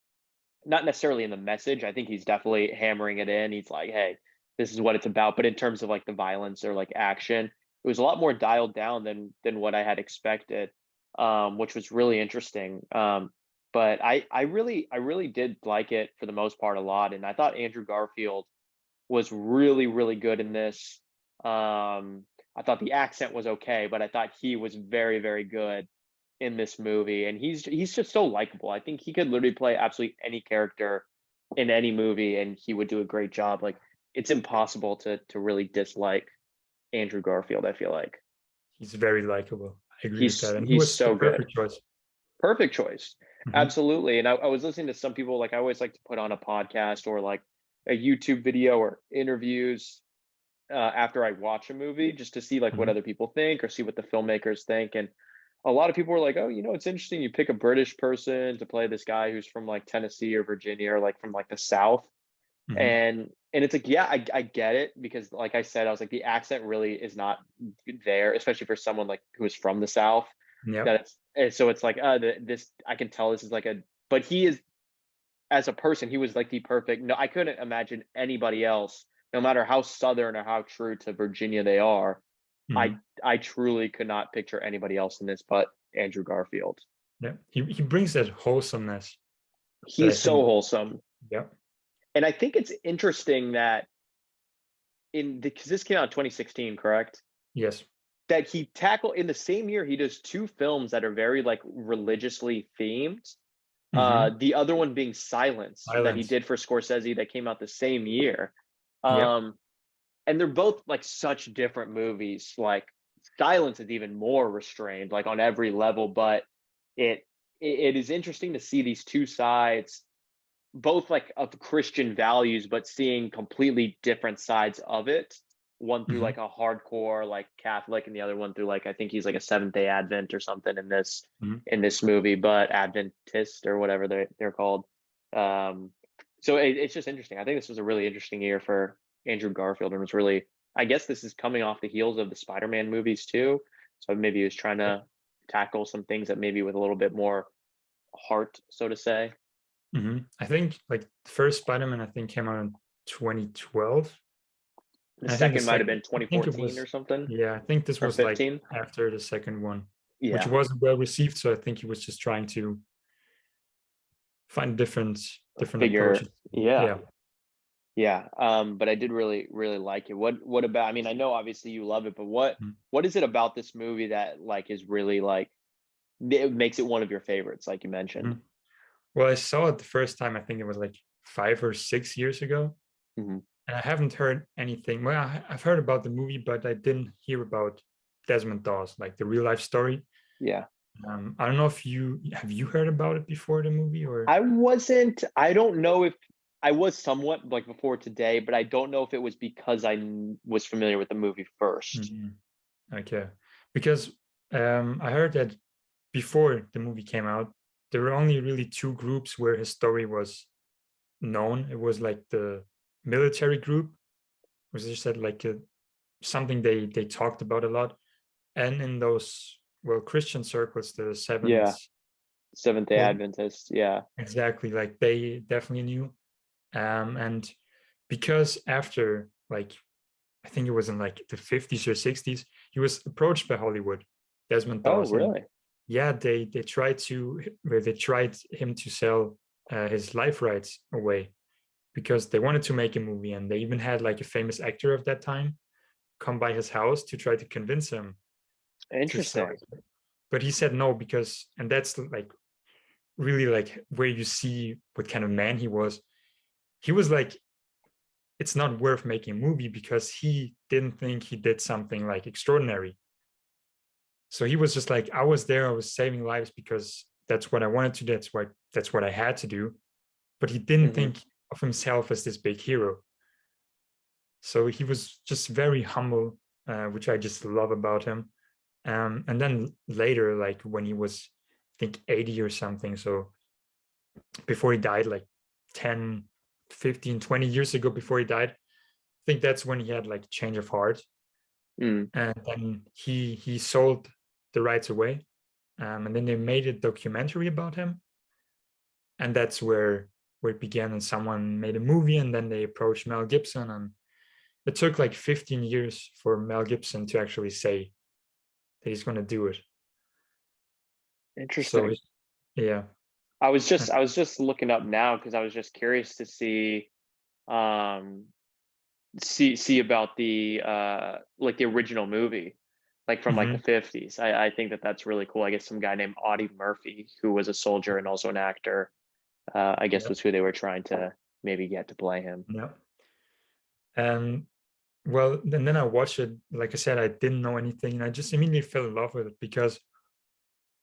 A: Not necessarily in the message. I think he's definitely hammering it in. He's like, hey, this is what it's about. But in terms of like the violence or like action, it was a lot more dialed down than what I had expected, which was really interesting. But I really did like it for the most part a lot, and I thought Andrew Garfield was really really good in this. I thought the accent was okay, but I thought he was very very good in this movie, and he's just so likable. I think he could literally play absolutely any character in any movie, and he would do a great job. Like it's impossible to really dislike Andrew Garfield. I feel like
B: He's very likable. I agree with
A: he's
B: that. And he
A: he's
B: was the
A: so good.
B: perfect choice.
A: Perfect choice.
B: Mhm.
A: Absolutely. And I was listening to some people, like I always like to put on a podcast or like a YouTube video or interviews after I watch a movie just to see like what
B: Mhm.
A: other people think or see what the filmmakers think. And a lot of people were like, "Oh, it's interesting. You pick a British person to play this guy who's from like Tennessee or Virginia or like from like the South."
B: Mhm.
A: And it's like, yeah, I get it because like I said, I was like the accent really is not there, especially for someone like who is from the South.
B: Yep.
A: That it's and so it's like this I can tell this is like a but he is as a person, he was like the perfect. No, I couldn't imagine anybody else, no matter how southern or how true to Virginia they are. I
B: Mhm.
A: I truly could not picture anybody else in this but Andrew Garfield.
B: Yeah. He brings that wholesomeness that I
A: He's so
B: think.
A: wholesome.
B: Yep.
A: And I think it's interesting that in because this came out in 2016, correct?
B: Yes.
A: That he tackled in the same year, he does 2 films that are very, like, religiously themed.
B: Mhm.
A: The other one being Silence that he
B: Silence.
A: did for Scorsese that came out the same year.
B: Yep.
A: Um, and they're both, like, such different movies, like, Silence is even more restrained, like, on every level, but it it is interesting to see these 2 sides, both, like, of Christian values, but seeing completely different sides of it. One through,
B: Mhm.
A: like, a hardcore, like, Catholic, and the other one through, like, I think he's, like, a Seventh-day Advent or something
B: Mhm.
A: in this movie, but Adventist or whatever they're called. Um, so it's just interesting. I think this was a really interesting year for Andrew Garfield, and was really I guess this is coming off the heels of the Spider-Man movies too. So maybe he was trying
B: Yep.
A: to tackle some things that maybe with a little bit more heart, so to say.
B: Mhm. I think like the first Spider-Man I think came out in 2012.
A: The
B: And I think the
A: second might have
B: second
A: been
B: I think it
A: 2014 or
B: was
A: something,
B: yeah, I think this
A: or
B: was like
A: 15.
B: after the second one, which
A: Yeah,
B: wasn't well received. So I think he was just trying to find different
A: figure.
B: approaches.
A: Yeah,
B: Yeah.
A: yeah. But I did really like it. What about? I mean, I know obviously you love it, but
B: Mm.
A: what is it about this movie that like is really like it makes it one of your favorites, like you mentioned?
B: Mhm. Well, I saw it the first time, I think it was like 5 or 6 years ago.
A: Hmm.
B: And I haven't heard anything. Well, I've heard about the movie, but I didn't hear about Desmond Doss, like the real life story.
A: Yeah.
B: I don't know if you heard about it before the movie or.
A: I don't know if I was somewhat like before today, but I don't know if it was because was familiar with the movie first.
B: Mhm. Okay, because I heard that before the movie came out, there were only really two groups where his story was known. It was like the military group, which just said like something they talked about a lot, and in those well Christian circles, the seventh.
A: Yeah. Seventh-day
B: Well,
A: Adventist. Yeah.
B: exactly, like they definitely knew. And because after like I think it was in like the 50s or 60s, he was approached by Hollywood, Desmond
A: Oh,
B: Doss, and
A: really?
B: yeah, they tried him to sell his life rights away because they wanted to make a movie, and they even had like a famous actor of that time come by his house to try to convince him to sell
A: Interesting.
B: it. But he said no because, and that's like really like where you see what kind of man he was. He was like, it's not worth making a movie because he didn't think he did something like extraordinary. So he was just like, I was there, I was saving lives because that's what I wanted to do. That's what I had to do. But he didn't
A: Hmm.
B: think of himself as this big hero. So he was just very humble, which I just love about him. And then later, like when he was, I think 80 or something. So before he died, like 10, 15, 20 years ago before he died, I think that's when he had like change of heart.
A: Mm.
B: And then he sold the rights away. And then they made a documentary about him. And that's where it began. And someone made a movie, and then they approached Mel Gibson. And it took like 15 years for Mel Gibson to actually say that he's going to do it. So
A: Interesting.
B: yeah.
A: I was just looking up now because I was just curious to um see about the like the original movie, like from like the
B: Mhm.
A: 50s. I think that that's really cool. I guess some guy named Audie Murphy, who was a soldier and also an actor, I guess
B: Yeah.
A: was who they were trying to maybe get to play him.
B: Yeah. And well, and then I watched it. Like I said, I didn't know anything, and I just immediately fell in love with it because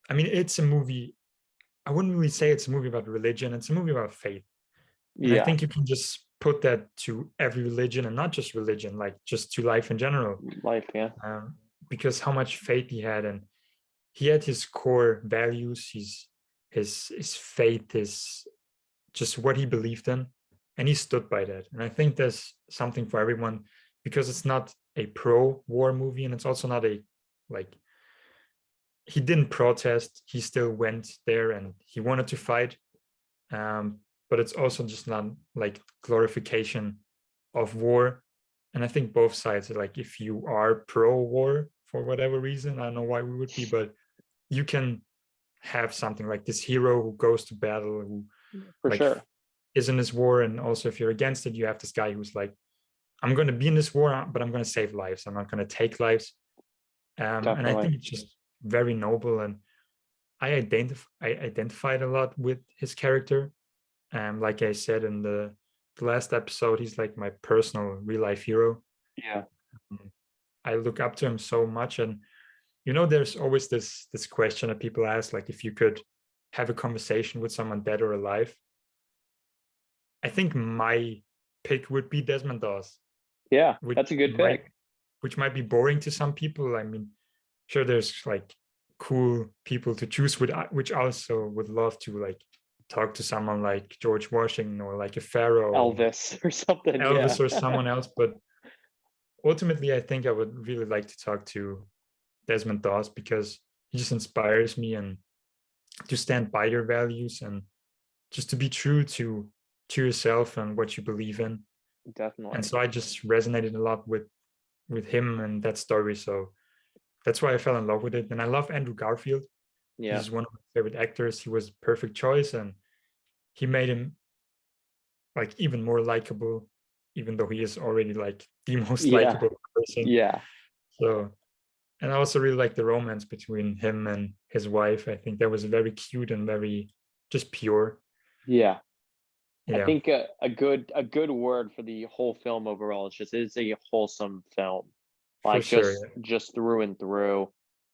B: I mean, it's a movie. I wouldn't really say it's a movie about religion. It's a movie about faith, and I
A: Yeah.
B: think you can just put that to every religion, and not just religion, like just to life in general.
A: Life, yeah.
B: um, because how much faith he had, and he had his core values, his faith, his just what he believed in, and he stood by that. And I think there's something for everyone, because it's not a pro-war movie, and it's also not a like he didn't protest, he still went there and he wanted to fight. But it's also just not like glorification of war. And I think both sides are like, if you are pro-war for whatever reason, I don't know why we would be, but you can have something like this hero who goes to battle, who
A: For
B: like
A: sure.
B: is in this war. And also, if you're against it, you have this guy who's like, I'm going to be in this war, but I'm going to save lives, I'm not going to take lives. And I
A: Definitely.
B: think it's just very noble, and I identified a lot with his character. Like I said in the last episode, he's like my personal real life hero.
A: Yeah.
B: Mm, I look up to him so much. And there's always this question that people ask, like, if you could have a conversation with someone dead or alive. I think my pick would be Desmond Doss,
A: Yeah.
B: which
A: That's a good
B: might
A: pick.
B: which might be boring to some people. I mean, sure, there's like cool people to choose with, which also would love to like talk to someone like George Washington, or like a pharaoh, or
A: Elvis or something. Yeah.
B: Elvis, or someone else. But ultimately, I think I would really like to talk to Desmond Doss, because he just inspires me, and to stand by your values, and just to be true to yourself and what you believe in. And
A: Definitely.
B: so I just resonated a lot with him and that story. So that's why I fell in love with it. And I love Andrew Garfield.
A: Yeah.
B: He's one of my favorite actors. He was a perfect choice, and he made him like even more likable, even though he is already like the most
A: Yeah.
B: likable person.
A: Yeah.
B: So, and I also really like the romance between him and his wife. I think that was very cute and very just pure.
A: Yeah. I
B: Yeah,
A: think a good word for the whole film overall is just it's a wholesome film,
B: for
A: like
B: sure.
A: just through and through.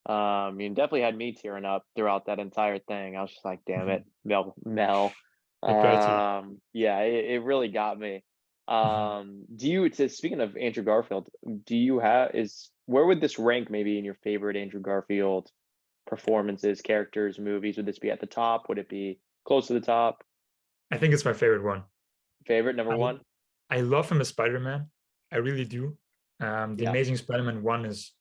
A: You definitely had me tearing up throughout that entire thing. I was just like, damn
B: Mhm.
A: it, Mel.
B: It got you.
A: Yeah, it really got me.
B: Mhm.
A: Speaking of Andrew Garfield, do you have is where would this rank maybe in your favorite Andrew Garfield performances, characters, movies? Would this be at the top? Would it be close to the top?
B: I think it's my favorite one.
A: Favorite number
B: I
A: one?
B: I love him as Spider-Man. I really do. The
A: Yeah.
B: Amazing Spider-Man 1 is,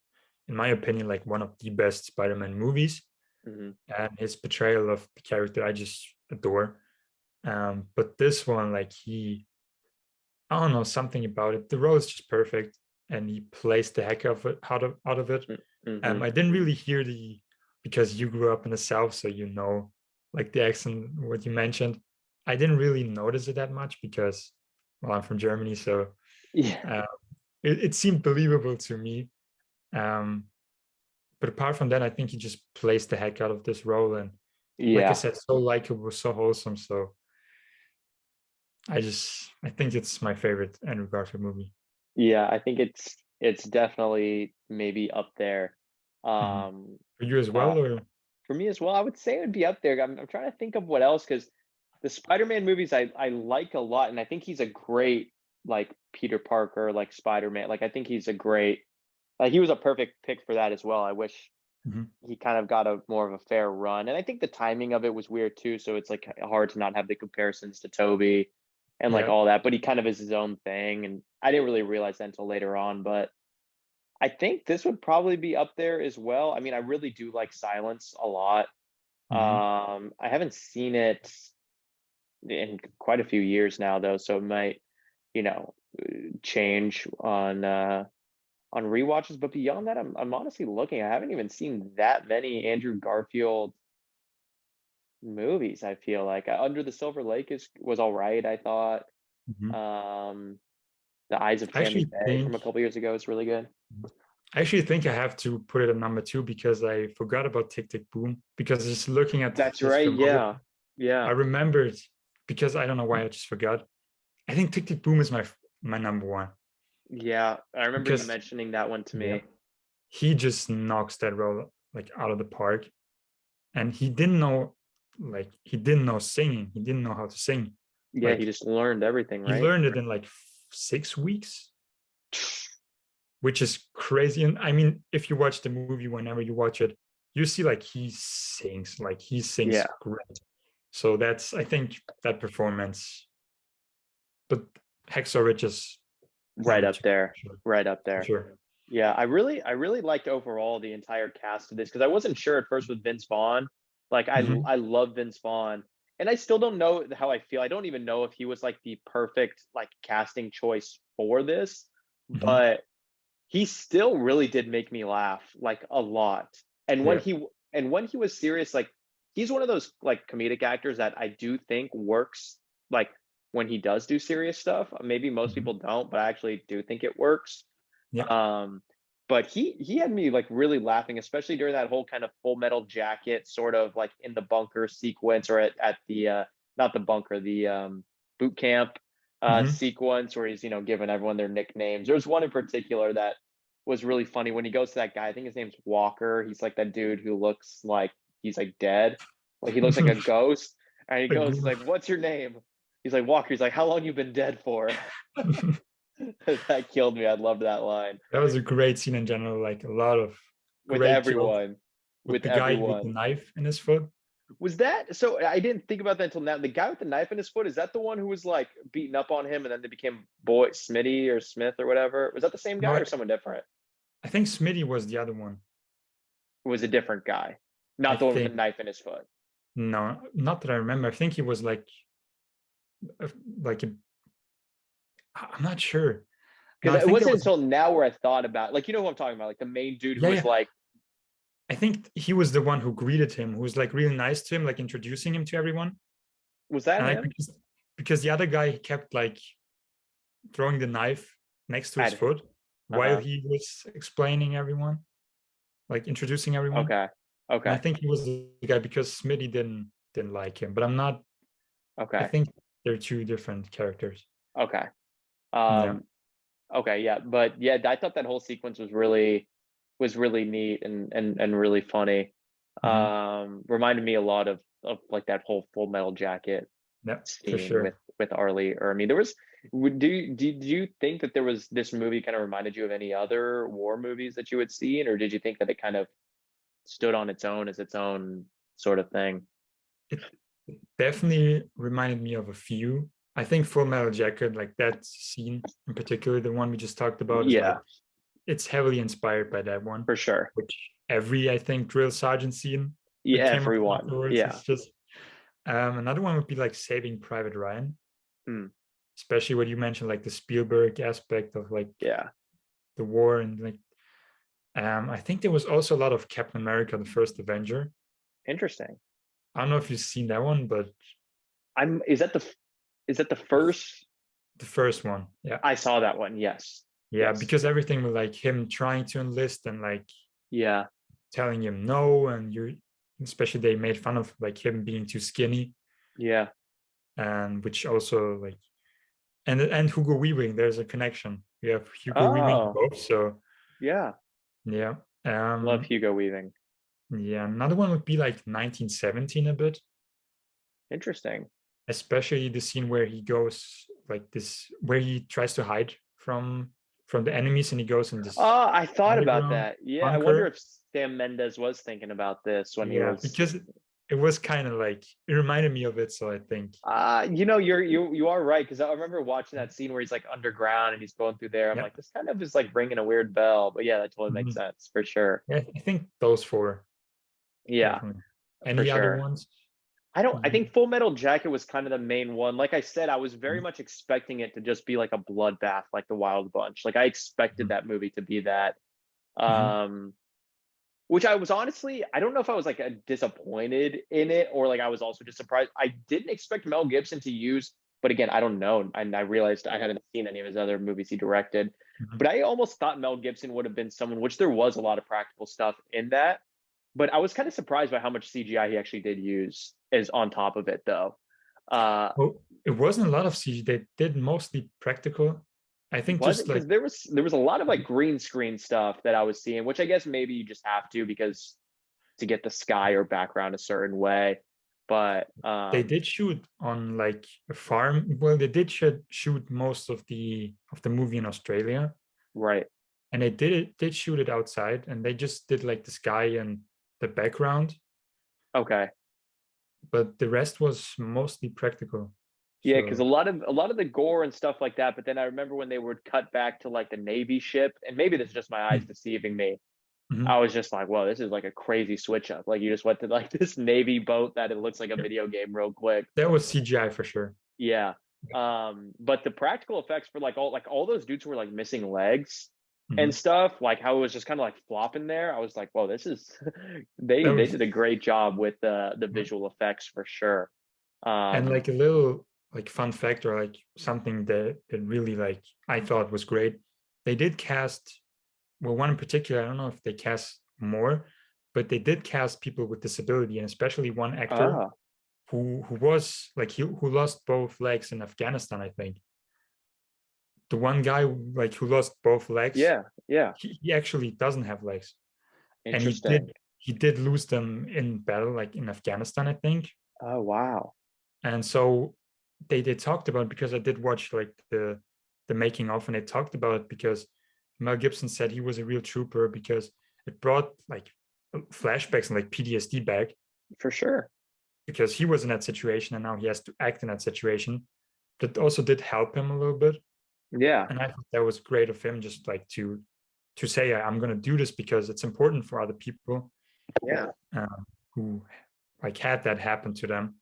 B: in my opinion, like one of the best Spider-Man movies.
A: Mhm.
B: And his portrayal of the character, I just adore. But this one, like I don't know, something about it. The role is just perfect, and he plays the heck of it out of it.
A: Mhm.
B: I didn't really hear because you grew up in the South, so like the accent, what you mentioned. I didn't really notice it that much because, well, I'm from Germany, so
A: Yeah.
B: uh, it seemed believable to me. Um, but apart from that, I think he just plays the heck out of this role, and like I
A: Yeah.
B: said, so likable, so wholesome. So I think it's my favorite Andrew Garfield movie.
A: Yeah, I think it's definitely maybe up there.
B: Mhm.
A: Um,
B: For you as
A: uh,
B: well, or?
A: for me as well, I would say it would be up there. I'm trying to think of what else because the Spider-Man movies I like a lot, and I think he's a great like Peter Parker, like Spider-Man. Like I think he's a great like he was a perfect pick for that as well. I wish
B: Mhm.
A: he kind of got a more of a fair run. And I think the timing of it was weird too, so it's like hard to not have the comparisons to Toby and like
B: Yeah.
A: all that, but he kind of is his own thing. And I didn't really realize that until later on, but I think this would probably be up there as well. I mean, I really do like Silence a lot.
B: Mhm.
A: I haven't seen it in quite a few years now though, so it might, you know, change on rewatches, but beyond that, I'm honestly looking. I haven't even seen that many Andrew Garfield movies. I feel like Under the Silver Lake is was all right. I thought
B: Mhm.
A: um, The Eyes of
B: I
A: Tammy
B: actually
A: Faye from
B: think
A: a couple years ago is really good.
B: I actually think I have to put it at number two, because I forgot about Tick Tick Boom. Because just looking at
A: That's
B: his
A: right. Yeah,
B: filmography, I
A: yeah,
B: remembered, because I don't know why I just forgot. I think Tick Tick Boom is my number one,
A: yeah. I remember you
B: because
A: mentioning that one to
B: yeah,
A: me.
B: he just knocks that role like out of the park. And he didn't know singing. He didn't know how to sing.
A: Yeah, he
B: Like
A: just learned everything,
B: he
A: right?
B: learned it in like 6 weeks, which is crazy. And I mean, if you watch the movie, whenever you watch it, you see like he sings
A: Yeah,
B: great. So that's, I think, that performance. But Hacksaw Ridge is
A: right
B: number
A: up
B: two
A: there, right up
B: for
A: there.
B: sure.
A: Yeah, I really liked overall the entire cast of this because I wasn't sure at first with Vince Vaughn. Like
B: Mhm,
A: I love Vince Vaughn, and I still don't know how I feel. I don't even know if he was like the perfect like casting choice for this,
B: mhm.
A: but he still really did make me laugh like a lot. And when
B: Yeah.
A: he was serious, like he's one of those like comedic actors that I do think works like when he does do serious stuff. Maybe most
B: Mhm.
A: people don't, but I actually do think it works.
B: Yeah.
A: Um, but he had me like really laughing, especially during that whole kind of Full Metal Jacket sort of like in the bunker sequence or at the not the bunker, the boot camp
B: Mhm.
A: sequence where he's giving everyone their nicknames. There's one in particular that was really funny when he goes to that guy. I think his name's Walker. He's like that dude who looks like he's like dead. Like he looks like a ghost. And he goes, he's
B: Agree.
A: like, "What's your name?" He's like, "Walker." He's like, "How long you been dead for?" That killed me. I loved that line.
B: That was a great scene in general. Like a lot of
A: With
B: great kills
A: everyone.
B: with
A: With
B: the guy with the
A: everyone.
B: knife in his foot.
A: Was that so? I didn't think about that until now. The guy with the knife in his foot, is that the one who was like beating up on him and then they became Boy Smitty or Smith or whatever? Was that the same
B: No,
A: guy or someone different?
B: I think Smitty was the other one.
A: It was a different guy,
B: I
A: not the one with the
B: think
A: knife in his foot.
B: no, not that I remember. I think he was a- like a, I'm not sure. No, I
A: Because it
B: think there
A: wasn't
B: was.
A: until now where I thought about, like, who I'm talking about, like the main dude who
B: Yeah,
A: was
B: yeah.
A: like,
B: I think he was the one who greeted him, who was like really nice to him, like introducing him to everyone.
A: was that
B: And like
A: him?
B: because the other guy kept like throwing the knife next to his
A: At
B: foot
A: uh
B: while
A: huh.
B: he was explaining everyone, like introducing everyone.
A: Okay.
B: And I
A: Okay.
B: think he was the guy because Smitty didn't like him. But I'm not. I
A: Okay.
B: think they're two different characters.
A: Okay.
B: Yeah.
A: Um. Okay. Yeah. But yeah, I thought that whole sequence was really neat and really funny.
B: Hmm.
A: Reminded me a lot of like that whole Full Metal Jacket
B: Yeah, for
A: scene with
B: sure.
A: Arlie. Or I mean, there was. Do you think that there was this movie kind of reminded you of any other war movies that you had seen, or did you think that it kind of stood on its own as its own sort of thing?
B: It definitely reminded me of a few. I think Full Metal Jacket, like that scene in particular, the one we just talked about, is like
A: Yeah,
B: it's heavily inspired by that one,
A: for sure.
B: which every I think drill sergeant scene
A: Yeah,
B: that came up
A: everyone.
B: afterwards
A: Yeah.
B: is just another one would be like Saving Private Ryan,
A: Mm,
B: especially what you mentioned, like the Spielberg aspect of like
A: yeah.
B: the war and like I think there was also a lot of Captain America, the First Avenger.
A: Interesting.
B: I don't know if you've seen that one, but
A: I'm is that the
B: the,
A: first?
B: the first one, yeah.
A: I saw that one. Yes.
B: Yeah,
A: Yes.
B: because everything with like him trying to enlist and like
A: Yeah.
B: telling him no, and you, especially they made fun of like him being too skinny,
A: Yeah.
B: and which also like and Hugo Weaving, there's a connection. We have Hugo Weaving
A: Oh,
B: both, so
A: yeah.
B: yeah.
A: Love Hugo Weaving.
B: Yeah, another one would be like 1917 a bit,
A: Interesting.
B: especially the scene where he goes like this, where he tries to hide from the enemies, and he goes in this
A: I thought about
B: underground
A: that. Yeah, I wonder
B: bunker.
A: if Sam Mendes was thinking about this when he
B: Yeah,
A: was.
B: because it was kind of like it reminded me of it, so I think.
A: You are right because I remember watching that scene where he's like underground and he's going through there. I'm
B: Yeah.
A: like, this kind of is like ringing a weird bell, but yeah, that totally makes
B: Mhm.
A: sense for sure.
B: Yeah, I think those four
A: Yeah,
B: definitely.
A: for
B: Any other
A: sure.
B: ones?
A: I
B: You,
A: think Full Metal Jacket was kind of the main one. Like I said, I was very
B: mhm,
A: much expecting it to just be like a bloodbath, like the Wild Bunch. Like I expected
B: mhm,
A: that movie to be that.
B: mhm,
A: Um, which I was honestly, I don't know if I was like disappointed in it or like I was also just surprised. I didn't expect Mel Gibson to use, but again, I don't know. And I realized I hadn't seen any of his other movies he directed.
B: mhm.
A: But I almost thought Mel Gibson would have been someone, which there was a lot of practical stuff in that. But I was kind of surprised by how much CGI he actually did use is on top of it though. Uh
B: Well, it wasn't a lot of CG. They did mostly practical. I think
A: was
B: just
A: it
B: like
A: because there was a lot of like green screen stuff that I was seeing, which I guess maybe you just have to because to get the sky or background a certain way. but
B: They did shoot on like a farm. Well, they did shoot most of the movie in Australia,
A: right.
B: and they did shoot it outside, and they just did like the sky and the background,
A: Okay.
B: but the rest was mostly practical.
A: Yeah, because
B: So
A: a lot of the gore and stuff like that, but then I remember when they would cut back to like the Navy ship, and maybe this is just my eyes deceiving me.
B: mhm.
A: I was just like, whoa, this is like a crazy switch up. Like you just went to like this Navy boat that it looks like a
B: Yeah,
A: video game real quick.
B: that was CGI for sure.
A: Yeah. But the practical effects for like all those dudes who were like missing legs and
B: Mhm.
A: stuff, like how it was just kind of like flopping there. I was like, whoa, this is
B: That
A: they
B: was,
A: did a great job with the visual effects for sure.
B: and
A: Um,
B: like a little like fun fact or like something that really like I thought was great. They did cast, well, one in particular. I don't know if they cast more, but they did cast people with disability, and especially one actor
A: ah,
B: who was like who lost both legs in Afghanistan. I think the one guy like who lost both legs,
A: yeah, yeah,
B: he actually doesn't have legs, and
A: interesting.
B: he did lose them in battle, like in Afghanistan, I think.
A: Oh wow,
B: And so they talked about, because I did watch like the making of, and they talked about it because Mel Gibson said he was a real trooper because it brought like flashbacks and like PTSD back,
A: for sure.
B: because he was in that situation and now he has to act in that situation. That also did help him a little bit,
A: Yeah,
B: and I thought that was great of him, just like to say I'm going to do this because it's important for other people
A: yeah.
B: who like had that happen to them.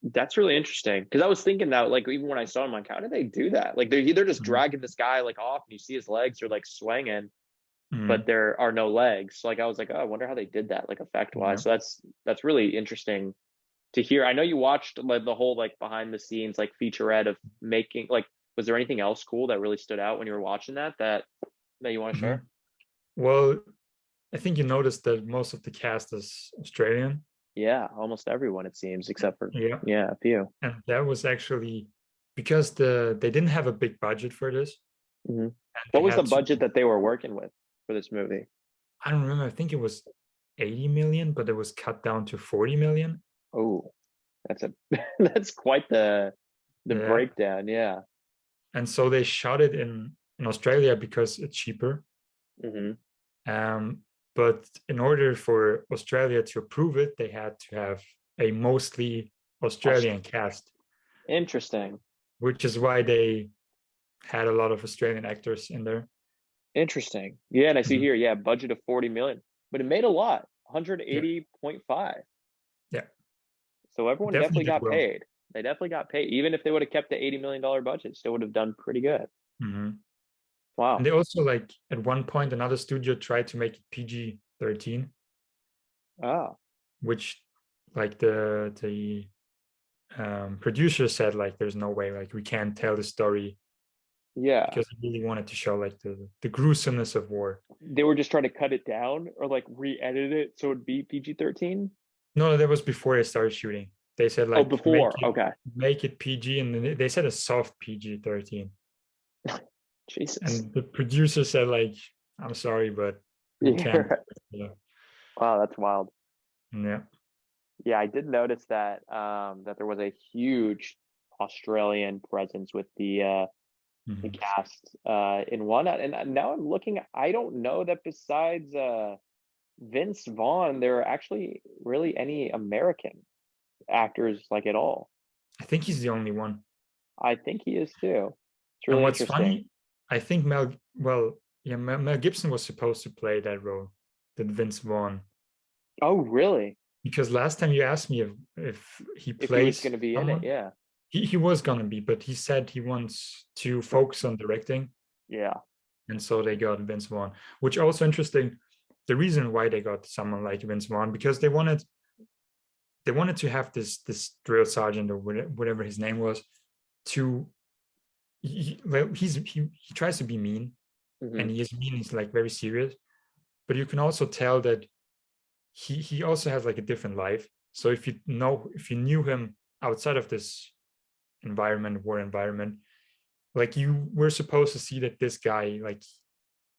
A: That's really interesting because I was thinking that like even when I saw him, like how did they do that? Like they're just
B: Mhm.
A: dragging this guy like off, and you see his legs are like swinging, but
B: Mhm.
A: there are no legs. So, like I was like, oh, I wonder how they did that, like effect
B: Yeah.
A: wise. So that's really interesting to hear. I know you watched like the whole like behind the scenes like featurette of making like. Was there anything else cool that really stood out when you were watching that you want to
B: Mhm.
A: share?
B: Well, I think you noticed that most of the cast is Australian.
A: Yeah, almost everyone it seems, except for
B: Yeah.
A: yeah, a few.
B: And that was actually because they didn't have a big budget for this,
A: Hmm.
B: and
A: What
B: they
A: was the
B: had to,
A: budget that they were working with for this movie?
B: I don't remember, I think it was 80 million, but it was cut down to 40 million.
A: Oh, that's a that's quite the
B: Yeah.
A: breakdown. Yeah.
B: And so they shot it in Australia because it's cheaper.
A: Hmm.
B: Um, but in order for Australia to approve it, they had to have a mostly Australian cast,
A: Interesting.
B: which is why they had a lot of Australian actors in there.
A: Interesting. Yeah, and I see
B: Mhm.
A: here, yeah, budget of 40 million, but it made a lot,
B: Yeah.
A: 180.5.
B: Yeah.
A: So
B: It
A: everyone
B: definitely
A: definitely
B: did
A: got
B: well.
A: paid. They definitely got paid. Even if they would have kept the $80 million budget, still would have done pretty good.
B: Mhm. And
A: Wow.
B: they also like at one point another studio tried to make it PG-13,
A: Ah,
B: which like the producer said like there's no way, like we can't tell the story,
A: yeah.
B: because he really wanted to show like the gruesomeness of war.
A: They were just trying to cut it down or like re-edit it so it'd be PG-13.
B: No, that was before they started shooting. They said
A: Oh,
B: like
A: before. Okay.
B: make it PG, and then they said a soft PG-13.
A: Jesus.
B: And the producer said like, I'm sorry, but we
A: Yeah.
B: can't. Yeah.
A: Wow, that's wild.
B: Yeah.
A: Yeah, I did notice that that there was a huge Australian presence with the
B: Mhm.
A: cast in one. And now I'm looking, I don't know that besides Vince Vaughn, there are actually really any American actors like at all.
B: I think he's the only one.
A: I think he is too. It's
B: And
A: really
B: what's
A: interesting.
B: funny, I think yeah, Mel Gibson was supposed to play that role, that Vince Vaughn,
A: Oh, really?
B: because last time you asked me if he
A: If he was
B: plays
A: going to be in it,
B: someone,
A: yeah.
B: he was gonna be, but he said he wants to focus on directing,
A: Yeah.
B: and so they got Vince Vaughn, which also interesting. The reason why they got someone like Vince Vaughn, because they wanted to have this drill sergeant or whatever his name was, to well, he tries to be mean,
A: Hmm.
B: and he is mean, he's like very serious, but you can also tell that he also has like a different life. So if you knew him outside of this environment, war environment, like you were supposed to see that this guy, like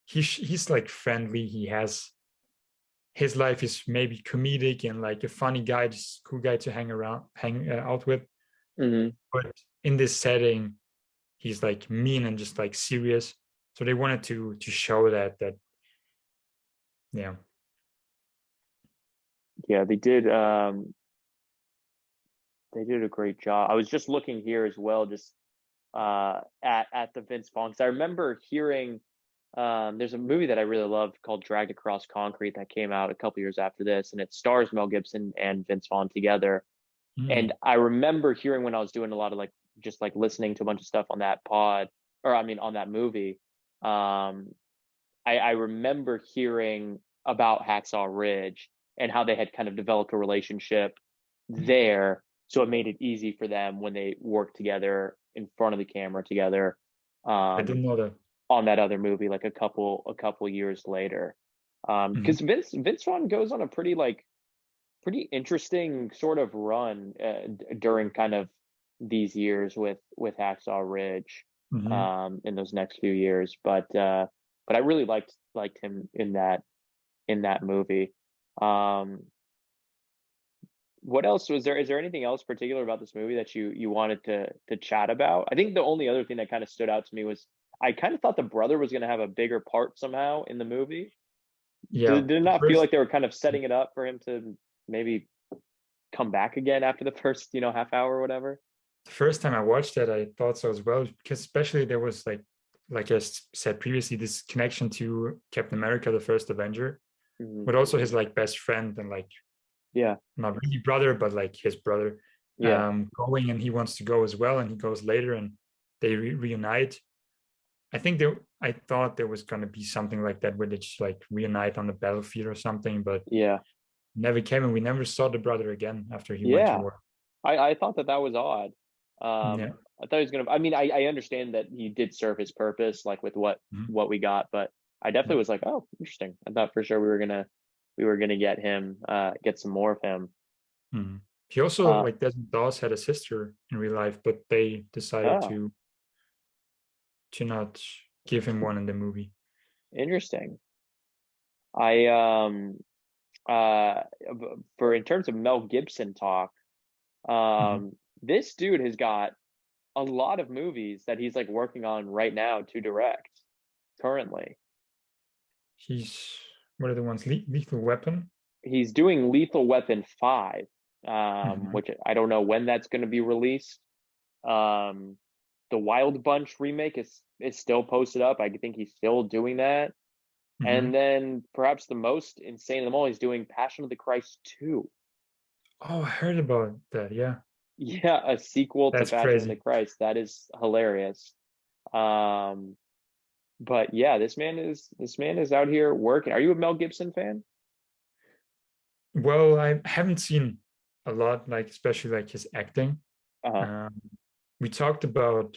B: he's like friendly, his life is maybe comedic and like a funny guy, just cool guy to hang out with.
A: Mhm.
B: But in this setting, he's like mean and just like serious. So they wanted to show that yeah.
A: Yeah, they did a great job. I was just looking here as well, just at the Vince Vaughn, 'cause I remember hearing there's a movie that I really loved called Dragged Across Concrete that came out a couple years after this, and it stars Mel Gibson and Vince Vaughn together. And
B: Mm,
A: I remember hearing when I was doing a lot of like just like listening to a bunch of stuff on that pod, or I mean on that movie. Um, I remember hearing about Hacksaw Ridge and how they had kind of developed a relationship there, so it made it easy for them when they worked together in front of the camera together.
B: I
A: Um,
B: didn't know that.
A: on that other movie like a couple years later.
B: Mhm.
A: Because Vince Vaughn goes on a pretty interesting sort of run during kind of these years with Hacksaw Ridge
B: Mhm.
A: in those next few years. But I really liked him in that movie. Um, what else was there? Is there anything else particular about this movie that you wanted to chat about? I think the only other thing that kind of stood out to me was I kind of thought the brother was going to have a bigger part somehow in the movie.
B: Yeah,
A: Did it
B: the
A: not feel
B: first
A: like they were kind of setting it up for him to maybe come back again after the first, half hour or whatever?
B: the first time I watched that, I thought so as well, because especially there was like I said previously, this connection to Captain America, the first Avenger,
A: Hmm.
B: but also his like best friend and like
A: Yeah,
B: not really brother, but like his brother,
A: yeah,
B: going, and he wants to go as well, and he goes later, and they reunite. I thought there was gonna be something like that where they just like reunite on the battlefield or something, but
A: yeah,
B: never came, and we never saw the brother again after he went to
A: yeah.
B: war.
A: I thought that was odd.
B: Yeah.
A: I thought he was gonna. I mean, I understand that he did serve his purpose, like with
B: Mhm.
A: what we got, but I definitely
B: Yeah.
A: was like, oh, interesting. I thought for sure we were gonna get him, get some more of him.
B: Mhm. He also
A: Uh,
B: like Desmond Doss had a sister in real life, but they decided
A: oh,
B: to not give him one in the movie.
A: interesting. I uh for in terms of Mel Gibson talk,
B: Mhm.
A: this dude has got a lot of movies that he's like working on right now to direct currently.
B: He's What are the ones? Lethal Weapon.
A: He's doing Lethal Weapon 5,
B: Mhm.
A: which I don't know when that's going to be released. Um, the Wild Bunch remake is still posted up. I think he's still doing that. And
B: Mhm.
A: then perhaps the most insane of them all, he's doing Passion of the Christ 2.
B: Oh, I heard about that. Yeah,
A: Yeah, a sequel to
B: that's
A: Passion of the
B: crazy.
A: Christ. That is hilarious. Um, but yeah, this man is out here working. Are you a Mel Gibson fan?
B: Well, I haven't seen a lot, like especially like his acting.
A: Uh-huh.
B: Um, we talked about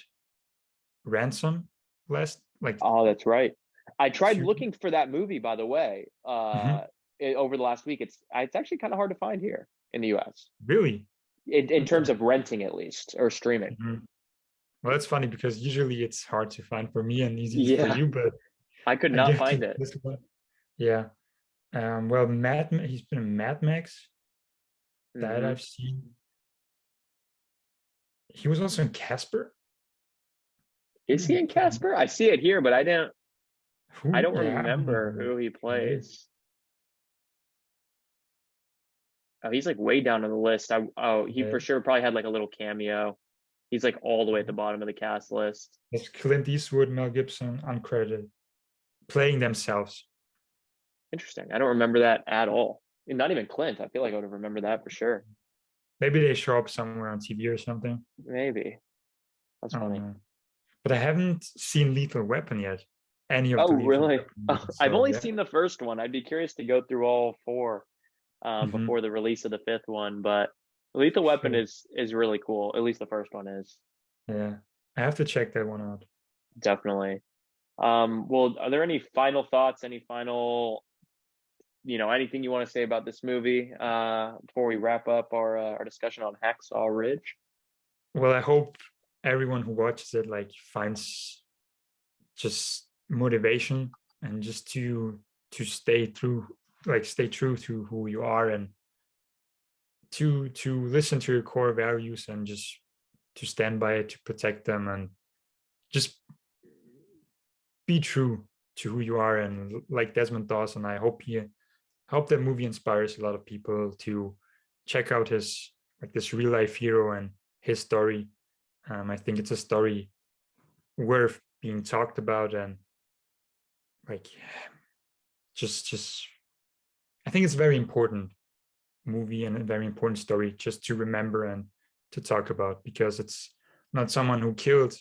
B: Ransom last, like
A: Oh, that's right. I tried
B: two.
A: looking for that movie, by the way,
B: Mhm.
A: over the last week. It's actually kind of hard to find here in the U.S.
B: Really?
A: In terms
B: Okay.
A: of renting, at least, or streaming.
B: Mhm. Well, that's funny because usually it's hard to find for me and easy for
A: Yeah,
B: you, but
A: I could
B: I
A: not
B: give
A: find
B: to
A: it.
B: this one. Yeah. Well, he's been in Mad Max that
A: Hmm.
B: I've seen. He was also in Casper.
A: Is he in Casper? I see it here, but I
B: Who?
A: don't
B: Yeah, I don't know
A: remember
B: who
A: who he
B: he is.
A: plays. Oh, he's like way down on the list. He
B: Yeah,
A: for sure probably had like a little cameo. He's like all the way at the bottom of the cast list.
B: it's Clint Eastwood, Mel Gibson, uncredited, playing themselves.
A: Interesting. I don't remember that at all. And not even Clint. I feel like I would have remembered that for sure.
B: Maybe they show up somewhere on TV or something.
A: Maybe. That's
B: I don't
A: funny.
B: know. But I haven't seen Lethal Weapon yet. Any of
A: Oh,
B: the Lethal
A: really?
B: Weapon movies.
A: I've
B: So
A: only
B: yeah.
A: seen the first one. I'd be curious to go through all four
B: Hmm.
A: before the release of the fifth one. But Lethal Weapon
B: Sure.
A: is really cool. At least the first one is
B: Yeah. I have to check that one out.
A: definitely. Well, are there any final thoughts? Any final, anything you want to say about this movie before we wrap up our discussion on Hacksaw Ridge?
B: Well, I hope everyone who watches it like finds just motivation and just to stay through like stay true to who you are, and to listen to your core values, and just to stand by it, to protect them, and just be true to who you are. And like Desmond Dawson, I hope that movie inspires a lot of people to check out his, like, this real life hero and his story. I think it's a story worth being talked about, and like just I think it's a very important movie and a very important story just to remember and to talk about, because it's not someone who killed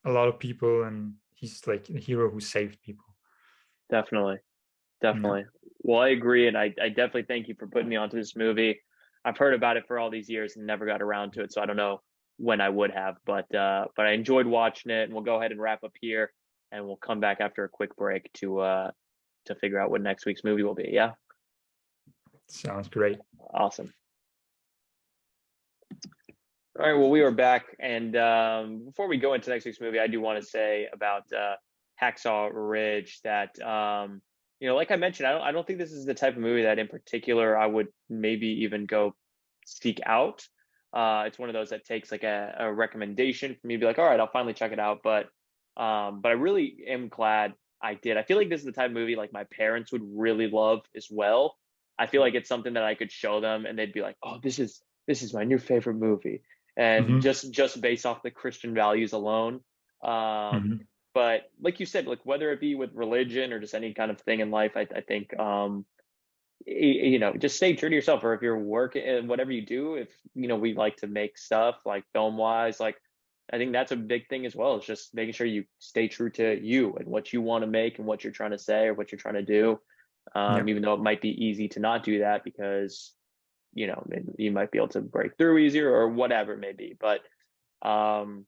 B: a lot of people, and he's like a hero who saved people.
A: Definitely.
B: Yeah.
A: Definitely. Well, I agree, and I definitely thank you for putting me onto this movie. I've heard about it for all these years and never got around to it, so I don't know when I would have, but I enjoyed watching it, and we'll go ahead and wrap up here, and we'll come back after a quick break to figure out what next week's movie will be. Yeah,
B: Sounds great.
A: awesome. All right, well, we are back, and before we go into next week's movie, I do want to say about Hacksaw Ridge that like I mentioned, I don't think this is the type of movie that in particular I would maybe even go seek out. It's one of those that takes like a recommendation for me to be like, all right, I'll finally check it out. But I really am glad I did. I feel like this is the type of movie like my parents would really love as well. I feel like it's something that I could show them and they'd be like, oh, this is my new favorite movie. And
B: Hmm.
A: just based off the Christian values alone. Um,
B: Hmm.
A: but like you said, like whether it be with religion or just any kind of thing in life, I think just stay true to yourself. Or if you're working, whatever you do, if we like to make stuff like film wise, like I think that's a big thing as well. It's just making sure you stay true to you and what you want to make and what you're trying to say or what you're trying to do.
B: Yeah.
A: Even though it might be easy to not do that because you might be able to break through easier or whatever it may be. Um,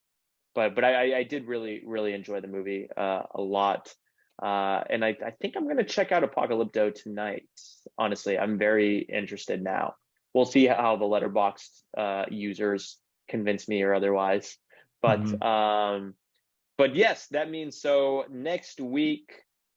A: but I did really enjoy the movie a lot. And I think I'm gonna check out Apocalypto tonight. Honestly, I'm very interested now. We'll see how the Letterboxd users convince me or otherwise. But
B: Hmm.
A: um, but yes, that means so next week.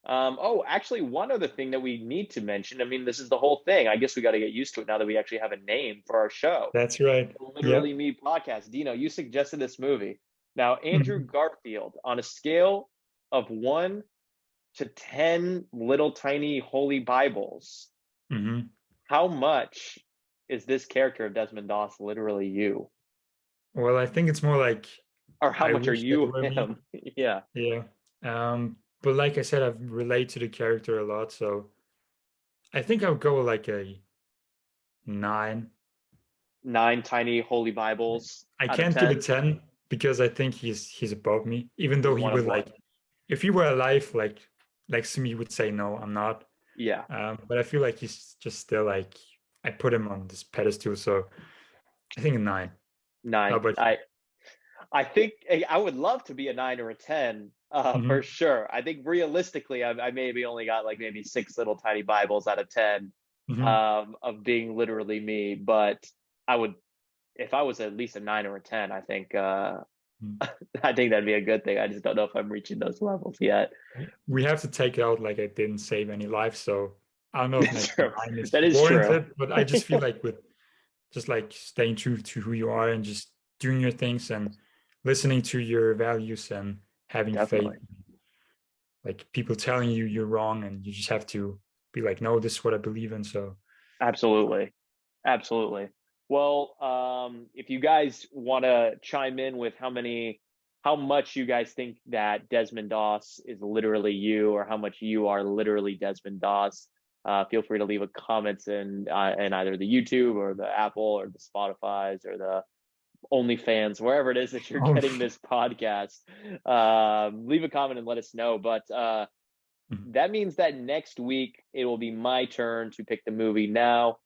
A: Oh, actually, one other thing that we need to mention. I mean, this is the whole thing. I guess we got to get used to it now that we actually have a name for our show.
B: That's right.
A: Literally
B: Yep.
A: Me podcast. Dino, you suggested this movie. Now, Andrew
B: Hmm.
A: Garfield, on a scale of 1 to 10 little tiny holy Bibles,
B: Hmm.
A: how much is this character of Desmond Doss literally you?
B: Well, I think it's more like
A: Or how
B: I
A: much are
B: wish that it
A: you
B: were me.
A: him? Yeah.
B: Yeah. But like I said, I've related to the character a lot, so I think I'll go with like a 9.
A: 9 tiny holy Bibles
B: I
A: out of
B: can't give it
A: 10.
B: 10 because I think he's above me. Even though
A: He's
B: he
A: one of
B: would, like,
A: one.
B: if he were alive, like next to me, he would say no, I'm not.
A: Yeah.
B: But I feel like he's just still like, I put him on this pedestal, so I think a 9. How
A: Nine.
B: about you?
A: I think I would love to be a 9 or a 10, for
B: Hmm.
A: sure. I think realistically, I maybe only got like maybe 6 little tiny Bibles out of 10,
B: Hmm.
A: of being literally me. But I would, if I was at least a 9 or a 10, I think I think that'd be a good thing. I just don't know if I'm reaching those levels yet.
B: We have to take out like I didn't save any lives, so I don't know if
A: That's
B: maybe
A: true.
B: 9 is
A: That is true.
B: warranted, but I just feel like with just like staying true to who you are and just doing your things and listening to your values and having faith,
A: Definitely.
B: like people telling you you're wrong, and you just have to be like, no, this is what I believe in. So
A: Absolutely. Absolutely. Well, if you guys want to chime in with how much you guys think that Desmond Doss is literally you, or how much you are literally Desmond Doss, feel free to leave a comment in either the YouTube or the Apple or the Spotify's or the OnlyFans, wherever it is that you're
B: oh,
A: getting this podcast. Leave a comment and let us know. But that means that next week it will be my turn to pick the movie now,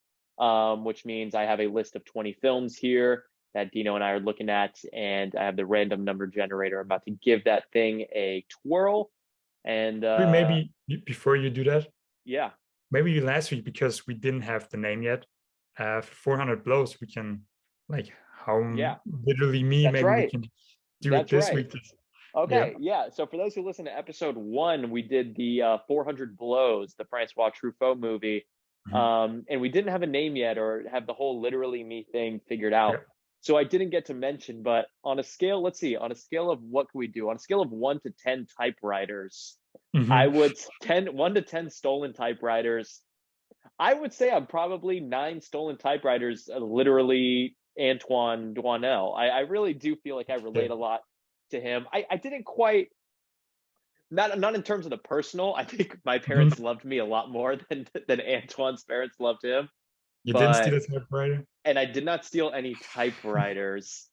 A: which means I have a list of 20 films here that Dino and I are looking at, and I have the random number generator. I'm about to give that thing a twirl, and
B: maybe before you do that,
A: yeah,
B: maybe last week, because we didn't have the name yet, for 400 blows, we can, like, how
A: yeah,
B: literally me,
A: that's
B: maybe we
A: right,
B: can do it
A: that's
B: this
A: right.
B: week. Yeah.
A: Okay, yeah. So for those who listen to episode 1, we did the 400 Blows, the Francois Truffaut movie.
B: Mhm.
A: And we didn't have a name yet or have the whole literally me thing figured out.
B: Yeah.
A: So I didn't get to mention, but on a scale, let's see, on a scale of what can we do? On a scale of 1 to 10 typewriters, I
B: Mhm.
A: would 1 to 10 stolen typewriters. I would say I'm probably 9 stolen typewriters, literally Antoine Duanel. I really do feel like I relate
B: Yeah.
A: a lot to him. I didn't quite, not in terms of the personal. I think my
B: Mhm.
A: parents loved me a lot more than Antoine's parents loved him.
B: You didn't
A: But
B: steal a typewriter?
A: and I did not steal any typewriters.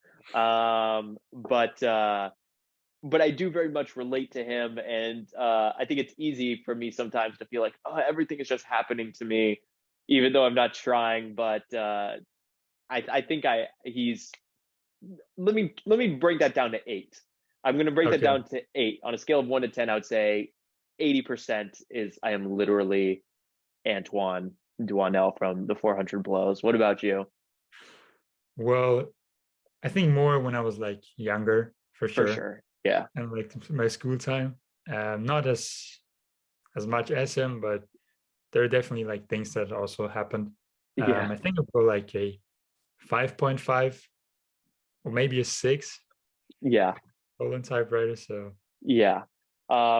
A: But I do very much relate to him, and I think it's easy for me sometimes to feel like, oh, everything is just happening to me, even though I'm not trying. But I think I he's let me break that down to 8. I'm going to break that
B: Okay.
A: down to 8 on a scale of 1 to 10. I would say 80% is I am literally Antoine Duanel from the 400 Blows. What about you?
B: Well, I think more when I was like younger, for
A: For
B: sure,
A: sure. Yeah.
B: and like my school time. Not as much as him, but there are definitely like things that also happened.
A: Yeah.
B: I think I'll go like a 5.5 or maybe a 6
A: Yeah.
B: Poland typewriter. So
A: Yeah.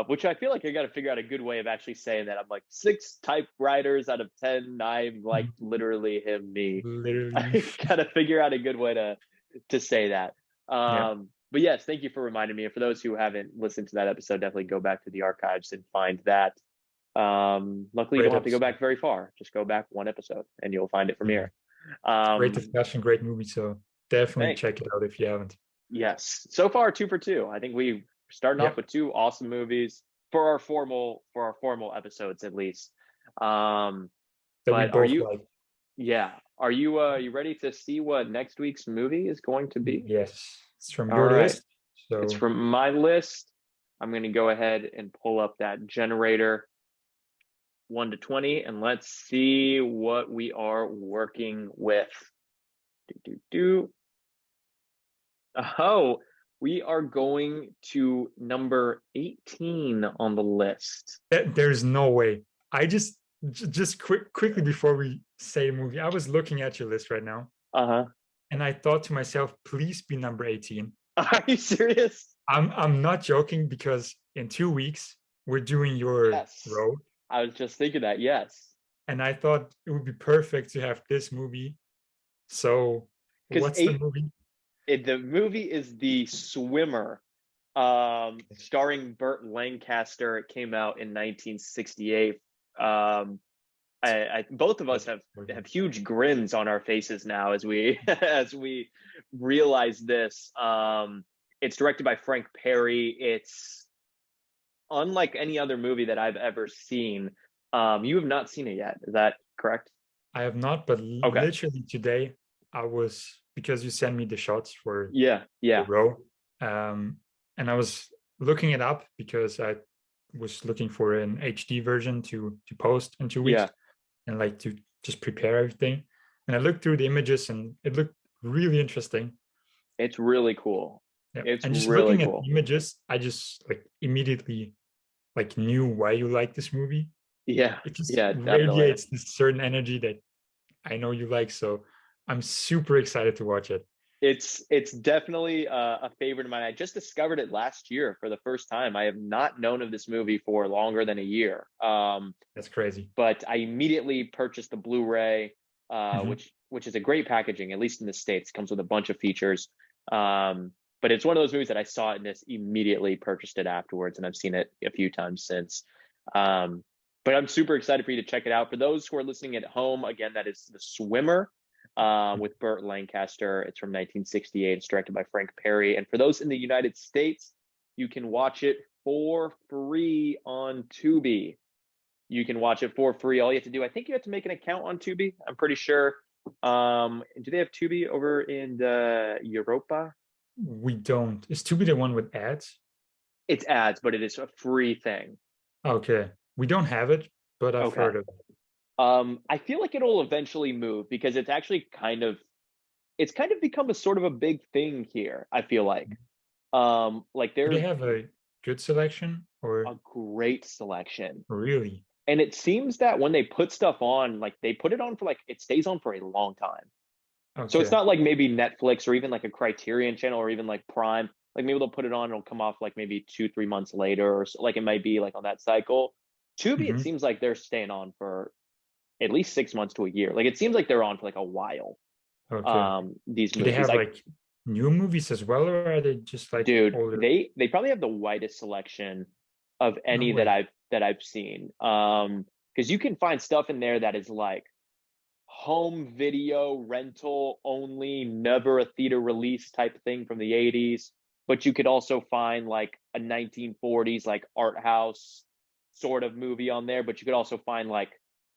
A: Which I feel like I got to figure out a good way of actually saying that. I'm like 6 typewriters out of 10. I'm like
B: mhm,
A: literally him, me.
B: literally,
A: I got to figure out a good way to say that.
B: yeah,
A: But yes, thank you for reminding me. And for those who haven't listened to that episode, definitely go back to the archives and find that. Luckily, you don't
B: great
A: have to go
B: episode.
A: back very far. Just go back one episode, and you'll find it from
B: Yeah,
A: here.
B: great
A: Um,
B: discussion, great movie. So definitely
A: Thank
B: check it out if you haven't.
A: Yes. So far, 2 for 2. I think we starting
B: Yeah,
A: off with 2 awesome movies for our formal episodes at least. Um,
B: that we
A: but are
B: both
A: you
B: like.
A: yeah. Are you ready to see what next week's movie is going to be?
B: Yes, it's from
A: All
B: your
A: right.
B: list.
A: It's
B: So
A: from my list. I'm going to go ahead and pull up that generator 1 to 20 and let's see what we are working with. Do do do. Oh, we are going to number 18 on the list.
B: there's no way. I just quickly before we say movie, I was looking at your list right now,
A: Uh-huh.
B: and I thought to myself, please be number 18.
A: Are you serious?
B: I'm not joking because in 2 weeks we're doing your
A: Yes.
B: road,
A: I was just thinking that. Yes.
B: and I thought it would be perfect to have this movie. So
A: Because
B: what's the movie?
A: the movie is The Swimmer, starring Burt Lancaster. It came out in 1968. Um, both of us have huge grins on our faces now as we as we realize this. It's directed by Frank Perry. It's unlike any other movie that I've ever seen. You have not seen it yet. Is that correct?
B: I have not, but
A: Okay.
B: literally today I was, because you sent me the shots for
A: Yeah.
B: the
A: Yeah.
B: row, and I was looking it up because I was looking for an HD version to post in 2 weeks
A: Yeah.
B: and like to just prepare everything. And I looked through the images and it looked really interesting.
A: It's really cool.
B: Yeah.
A: It's
B: And just
A: really
B: looking at
A: cool.
B: the images, I just like immediately like knew why you like this movie.
A: Yeah.
B: It just
A: Yeah. Definitely.
B: radiates this certain energy that I know you like. So I'm super excited to watch it.
A: It's definitely a favorite of mine. I just discovered it last year for the first time. I have not known of this movie for longer than a year.
B: That's crazy.
A: But I immediately purchased the Blu-ray,
B: Mhm.
A: which is a great packaging, at least in the States. It comes with a bunch of features. But it's one of those movies that I saw it and just immediately purchased it afterwards, and I've seen it a few times since. Um, but I'm super excited for you to check it out. For those who are listening at home, again, that is The Swimmer with Burt Lancaster. It's from 1968. It's directed by Frank Perry. And for those in the United States, you can watch it for free on Tubi. You can watch it for free. All you have to do, I think you have to make an account on Tubi. I'm pretty sure. Do they have Tubi over in Europa?
B: We don't. Is Tubi the one with ads?
A: It's ads, but it is a free thing.
B: Okay. We don't have it, but I've
A: Okay.
B: heard of it.
A: I feel like it'll eventually move because it's kind of become a sort of a big thing here. I feel like
B: Do they
A: there's
B: have a good selection
A: a
B: or
A: great selection.
B: really?
A: And it seems that when they put stuff on, like they put it on for like it stays on for a long time. So it's
B: Okay.
A: not like maybe Netflix or even like a Criterion channel or even like Prime. Like maybe they'll put it on, and it'll come off like maybe 2, 3 months later, or so, like it might be like on that cycle. Tubi, it
B: Hmm.
A: seems like they're staying on for at least 6 months to a year. Like it seems like they're on for like a while.
B: Okay.
A: These
B: Do they
A: movies,
B: have
A: like
B: like new movies as well, or are they just like
A: dude,
B: older?
A: they probably have the widest selection of
B: No
A: any
B: way.
A: that I've seen. Because you can find stuff in there that is like home video rental only, never a theater release type thing from the 80s. But you could also find like a 1940s like art house sort of movie on there. But you could also find like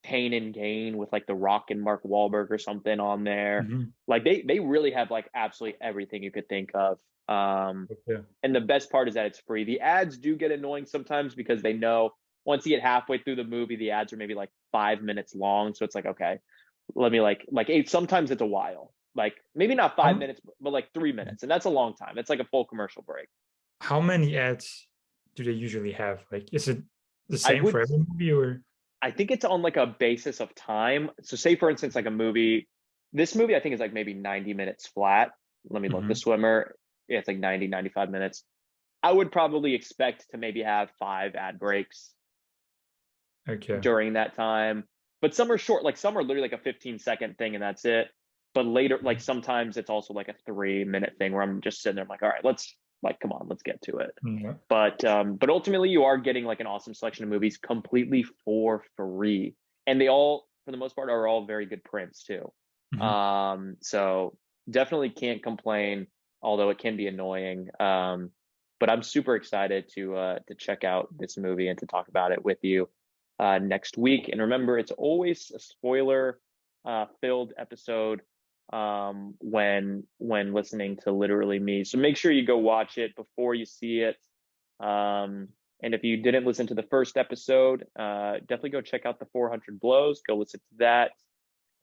A: Pain and Gain with like The Rock and Mark Wahlberg or something on there.
B: Hmm.
A: Like they really have like absolutely everything you could think of.
B: Okay.
A: And the best part is that it's free. The ads do get annoying sometimes because they know once you get halfway through the movie, the ads are maybe like 5 minutes long. So it's like, okay, let me like sometimes it's a while. Like maybe not five
B: How
A: minutes, but like 3 minutes. And that's a long time. It's like a full commercial break.
B: how many ads do they usually have? Like, is it the
A: I
B: same
A: would
B: for every movie or?
A: I think it's on like a basis of time. So say for instance, like a movie, this movie I think is like maybe 90 minutes flat. Let me look. The
B: Hmm.
A: Swimmer, yeah, it's like 90, 95 minutes. I would probably expect to maybe have 5 ad breaks
B: Okay.
A: during that time. But some are short, like some are literally like a 15-second thing and that's it. But later, like
B: Mhm.
A: sometimes it's also like a 3 minute thing where I'm just sitting there, I'm like, all right, let's like come on, let's get to it.
B: Yeah.
A: But ultimately you are getting like an awesome selection of movies completely for free. And they all, for the most part, are all very good prints too.
B: Hmm.
A: So definitely can't complain, although it can be annoying. But I'm super excited to check out this movie and to talk about it with you next week. And remember, it's always a spoiler filled episode when listening to literally me. So make sure you go watch it before you see it. Um, and if you didn't listen to the first episode, definitely go check out the 400 Blows. Go listen to that.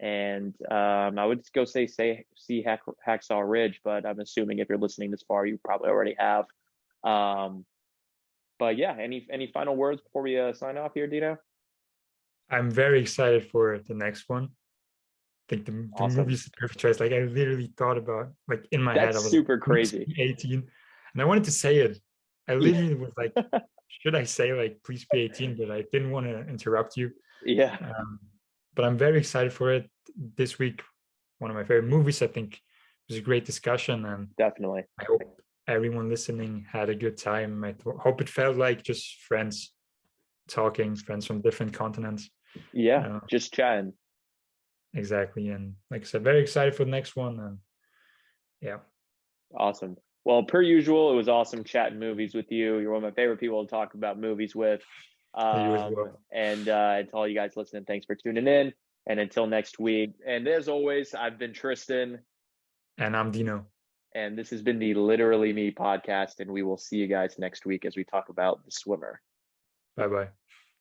A: And I would go say see Hacksaw Ridge, but I'm assuming if you're listening this far, you probably already have. Um, but yeah, any final words before we sign off here, Dino?
B: I'm very excited for the next one. I think the
A: Awesome.
B: movie's the perfect choice. Like I literally thought about like in my head,
A: That's
B: I was like,
A: super
B: please
A: crazy.
B: be 18. And I wanted to say it. I
A: Yeah.
B: literally was like, should I say like please be 18? But I didn't want to interrupt you.
A: Yeah,
B: Um, but I'm very excited for it this week. One of my favorite movies. I think it was a great discussion, and
A: definitely.
B: I hope everyone listening had a good time. Hope it felt like just friends talking, friends from different continents.
A: Yeah,
B: Uh,
A: just chatting.
B: exactly. And like I said, very excited for the next one. And yeah,
A: Awesome. Well, per usual, it was awesome chatting movies with you. You're one of my favorite people to talk about movies with.
B: you as well.
A: And to all you guys listening, thanks for tuning in. And until next week. And as always, I've been Tristan,
B: And I'm Dino.
A: and this has been the Literally Me podcast. And we will see you guys next week as we talk about The Swimmer.
B: Bye bye.